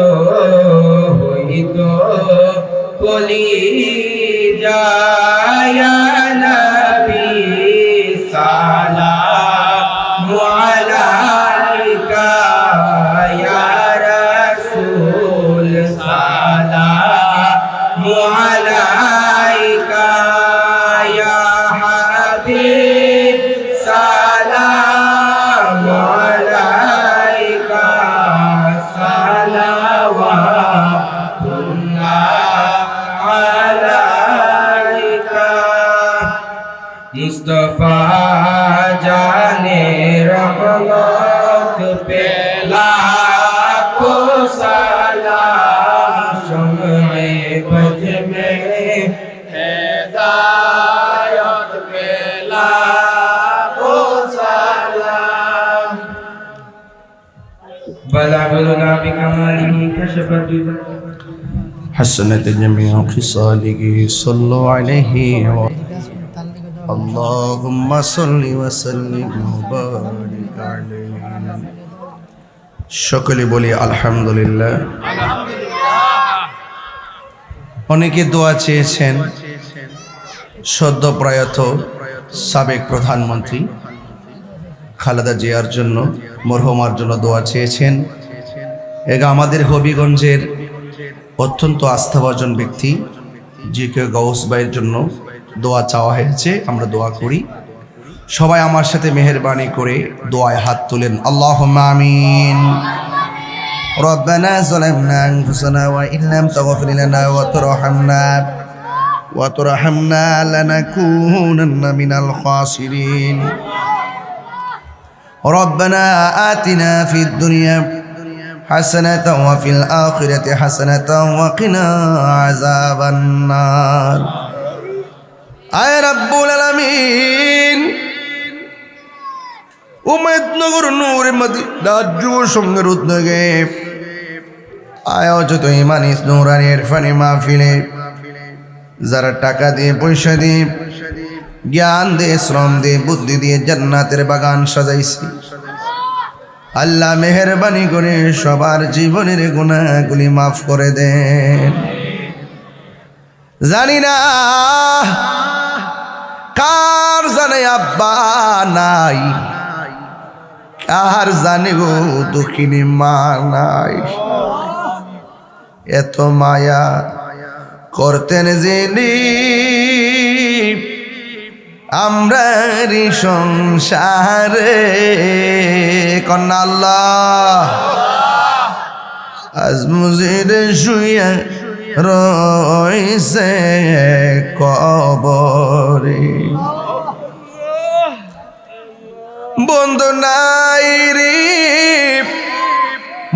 Speaker 1: হইত কলিজা ইয়া নবী সালামু আলাইকা ইয়া রাসূল সালামু আলাইকা ইয়া হাবিব সালামু আলাইকা সালাওয়াতুল্লাহ
Speaker 6: মুস্তফা জানে রহমত পেলা को सलाम शम्मे बज में हिदायत पेला को सलाम बलागुना बिकमालिही कशफत
Speaker 1: حسنت جميع خصاله صلوا عليه اللهم صل وسلم وبارك عليه সকলে বলি আলহামদুলিল্লাহ। অনেকে দোয়া চেয়েছেন সদ্য প্রয়াত সাবেক প্রধানমন্ত্রী খালেদা জিয়ার জন্য, মরহুমার জন্য দোয়া চেয়েছেন। এগা আমাদের হবিগঞ্জের অত্যন্ত আস্থাভাজন ব্যক্তি জি.কে. গৌস ভাইয়ের জন্য দোয়া চাওয়া হয়েছে। আমরা দোয়া করি। সবাই আমার সাথে মেহেরবানি করে দোয়ায় হাত তুলেন। আল্লাহুম্মা আমিন। রব্বানা যালামনা আনফুসানা ওয়া ইল্লাম তাগফির লানা ওয়া তুরহামনা লানাকুনান্না মিনাল খাসিরিন। রব্বানা আতিনা ফিদ দুনিয়া হাসানাতাও ওয়া ফিল আখিরাতি হাসানাতাও ওয়া কিনা আযাবান নার। আয় রাব্বুল আলামিন, উম্মতনগর নূর মদিনা যুব সংঘের উদ্যোগে আয়োজিত ইমানি নূরানি ইরফানি মাহফিলে যারা টাকা দিয়ে, পয়সা দিয়ে, জ্ঞান দিয়ে, শ্রম দিয়ে, বুদ্ধি দিয়ে জান্নাতের বাগান সাজাইছি, আল্লাহ মেহেরবানি করে সবার জীবনের গুনাহগুলি মাফ করে দেন। জানি না কার জানে আব্বা নাই, কার জানে গো দুঃখিনী মা নাই। এত মায়া করতেন যিনি আমরার সংসারে, কন্যা আল্লাহ আজ মুজিরে শুইয়া রইছে কবরে। বন্ধু নাই রে,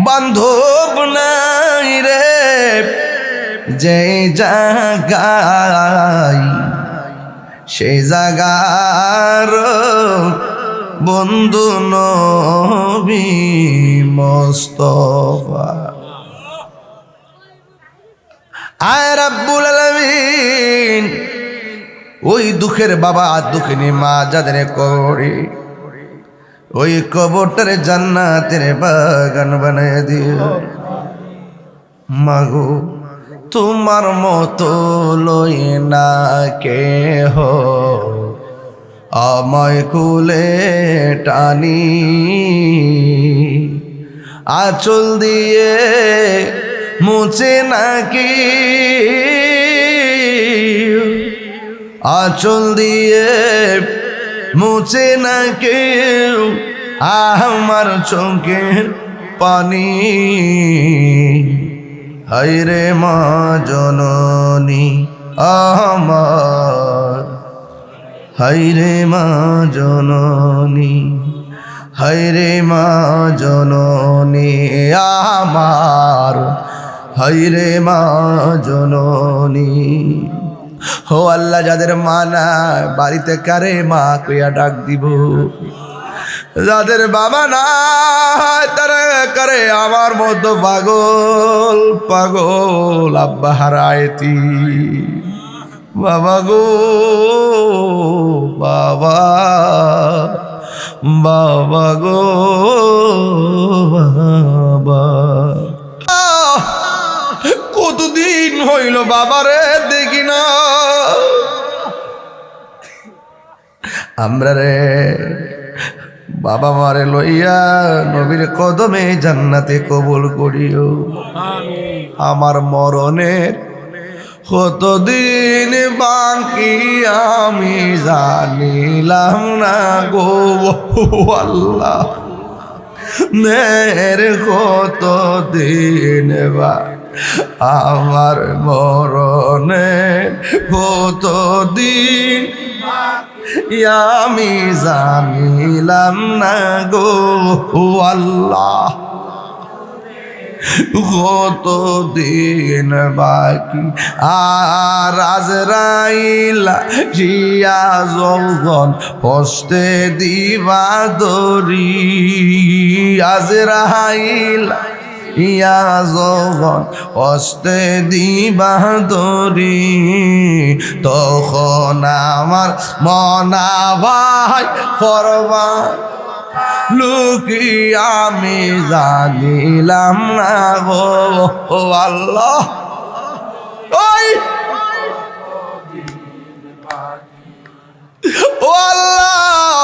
Speaker 1: বান্ধব নাই রে, যে জায়গায় সেই জায়গার বন্ধু নবী মুস্তাফা। আয় রাব্বুল আলামিন, ওই দুঃখের বাবা দুঃখিনী মা যাদের করে ওই কবরটারে জান্নাতের বাগান বানায় দিও। মাগো তোমার মতো লই না কেহ আমায় কুলে টানি, আঁচল দিয়ে মুছে নাকি, আঁচল দিয়ে মুছে না কেউ আমার চোখের পানি। হায়রে মা জননী আমার, হায়রে মা জননী, হায়রে মা জননী আমার, হায়রে মা জননী। হো আল্লাহ, যাদের মা নাই বাড়িতে কারে মা কইয়া ডাক দিব, যাদের বাবা নাই তারা করে আমার মতো পাগল পাগল আব্বা হারাইতি। বাবা গো বাবা, বাবা গো বাবা, কতদিন হইল বাবারে দেখি না। আমরা রে বাবা মারে লইয়া নবীর কদমে জান্নাতে কবুল করিও। আমার মরণের কতদিন বাকি আমি জানিলাম না গো আল্লাহ, নের কতদিন বা আমার মরণের কতদিন আমি জানিলাম না গো আল্লাহ কত দিন বাকি আর আজরাইলা জিয়া যখন হস্তে দিবা দরি আজরাইলা ইয়া যখন হস্তে দিবা দরি তখন আমার মনা ভাই করবা লুকি আমি জানিলাম না গো আল্লাহ ওই ও আল্লাহ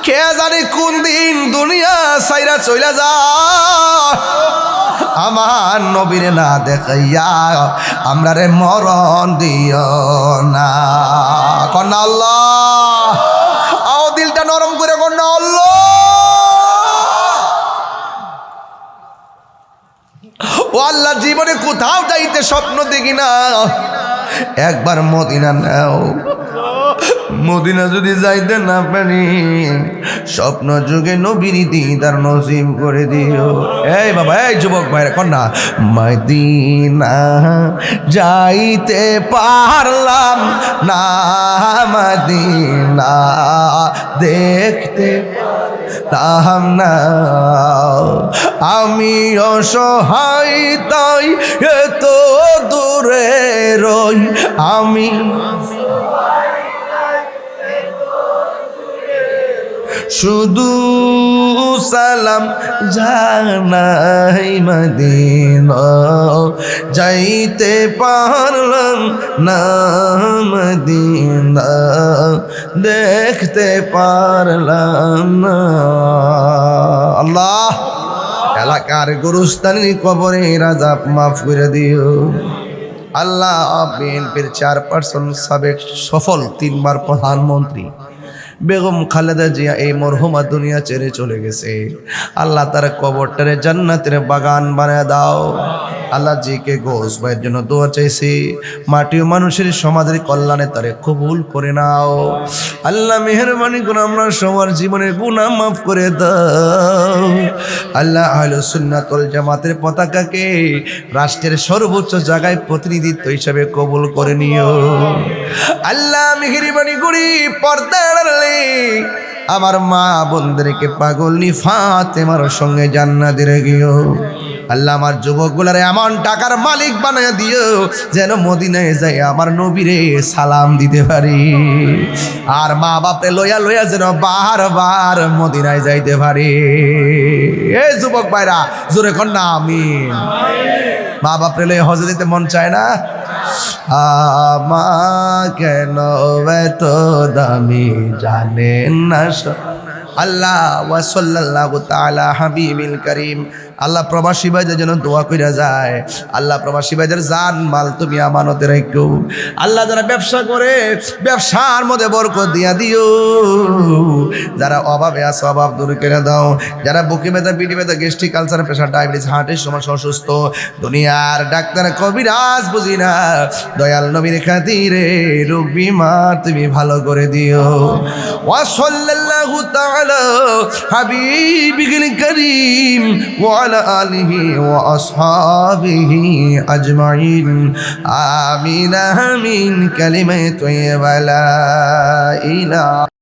Speaker 1: কে জানি কোন দিন দুনিয়া সাইরা চইলা যা আমার নবীরে না দেখাইয়া আমরা রে মরণ দিও না কন্যা আল্লাহ আও দিলটা নরম করে কন্যা আল্লাহ ও আল্লাহ জীবনে কোথাও যাইতে স্বপ্ন দেখি না একবার মদিনা নাও মদিনা যদি যাইতে না পারি স্বপ্ন যুগে নবীর দিদার নসিব করে দিও এই বাবা এই যুবক ভাইরা কন্যা মদিনা যাইতে পারলাম না মদিনা দেখতে তাহাম না আমি অসহায় তাই এত দূরে রই আমি শুধু সালাম জানাই মদিনা যাইতে পারলাম না মদিনা দেখতে পারলাম না আল্লাহ এলাকার গুরুস্থানের কবরে রাজাব মাফ করে দিও আল্লাহ বিএনপির 4% সাবেক সফল 3 বার প্রধানমন্ত্রী বেগম খালেদা জিয়া এই মরহুমা দুনিয়া ছেড়ে চলে গেছে আল্লাহ তার কবরটারে জান্নাতের বাগান বানায় দাও আল্লাহ জিকে ঘোষ ভাইয়ের জন্য দোয়া চাইছি মাটি ও মানুষের সমাজের কল্যাণে তারে কবুল করে নাও আল্লাহ মেহেরবানি করে আমরা সবার জীবনের গুনাহ মাফ করে দাও আল্লাহ আহলুস সুন্নাত ওয়াল জামাতের পতাকাকে রাষ্ট্রের সর্বোচ্চ জায়গায় প্রতিনিধিত্ব হিসাবে কবুল করে নিও আল্লাহ মেহেরবানি করি পর্দার আমার মা বোনদেরকে পাগলনি ফাতেমার সঙ্গে জান্নাতে রেখেও আল্লাহ আমার যুবকগুলারে এমন টাকার মালিক বানায় দিও যেন মদিনায় যাই আমার নবীরে সালাম দিতে পারি আর মা বাপরে লইয়া লইয়া যেন বারবার মদিনায় যাইতে পারি এই যুবক ভাইরা জোরে কর না আমিন মা বাপরে লইয়া হজে যেতে মন চায় না কেন এত দামি জানেন না আল্লাহ ওয়া সাল্লাল্লাহু তাআলা হাবিবিল করিম আল্লাহ প্রবাসী ভাইদের যেন দোয়া কইরা যায় আল্লাহ প্রবাসী ভাইদের জান মাল তুমি আমানতে রাখো আল্লাহ যারা ব্যবসা করে ব্যবসার মধ্যে বরকত দিয়া দিও যারা অভাবে আছে অভাব দূর করে দাও যারা বুকে ব্যথা পিঠে ব্যথা গ্যাস্ট্রিক আলসার প্রেশার ডায়াবেটিস হার্টের সমস্যা অসুস্থ দুনিয়ার ডাক্তার কবিরাজ বুঝি না দয়াল নবীর খাতিরে রোগ বিমার তুমি ভালো করে দিও ওয়া সাল্লাল্লাহু তাআলা হাবিবিল করিম وعلى آله وأصحابه أجمعين آمين آمين كلمة طيبة لا إله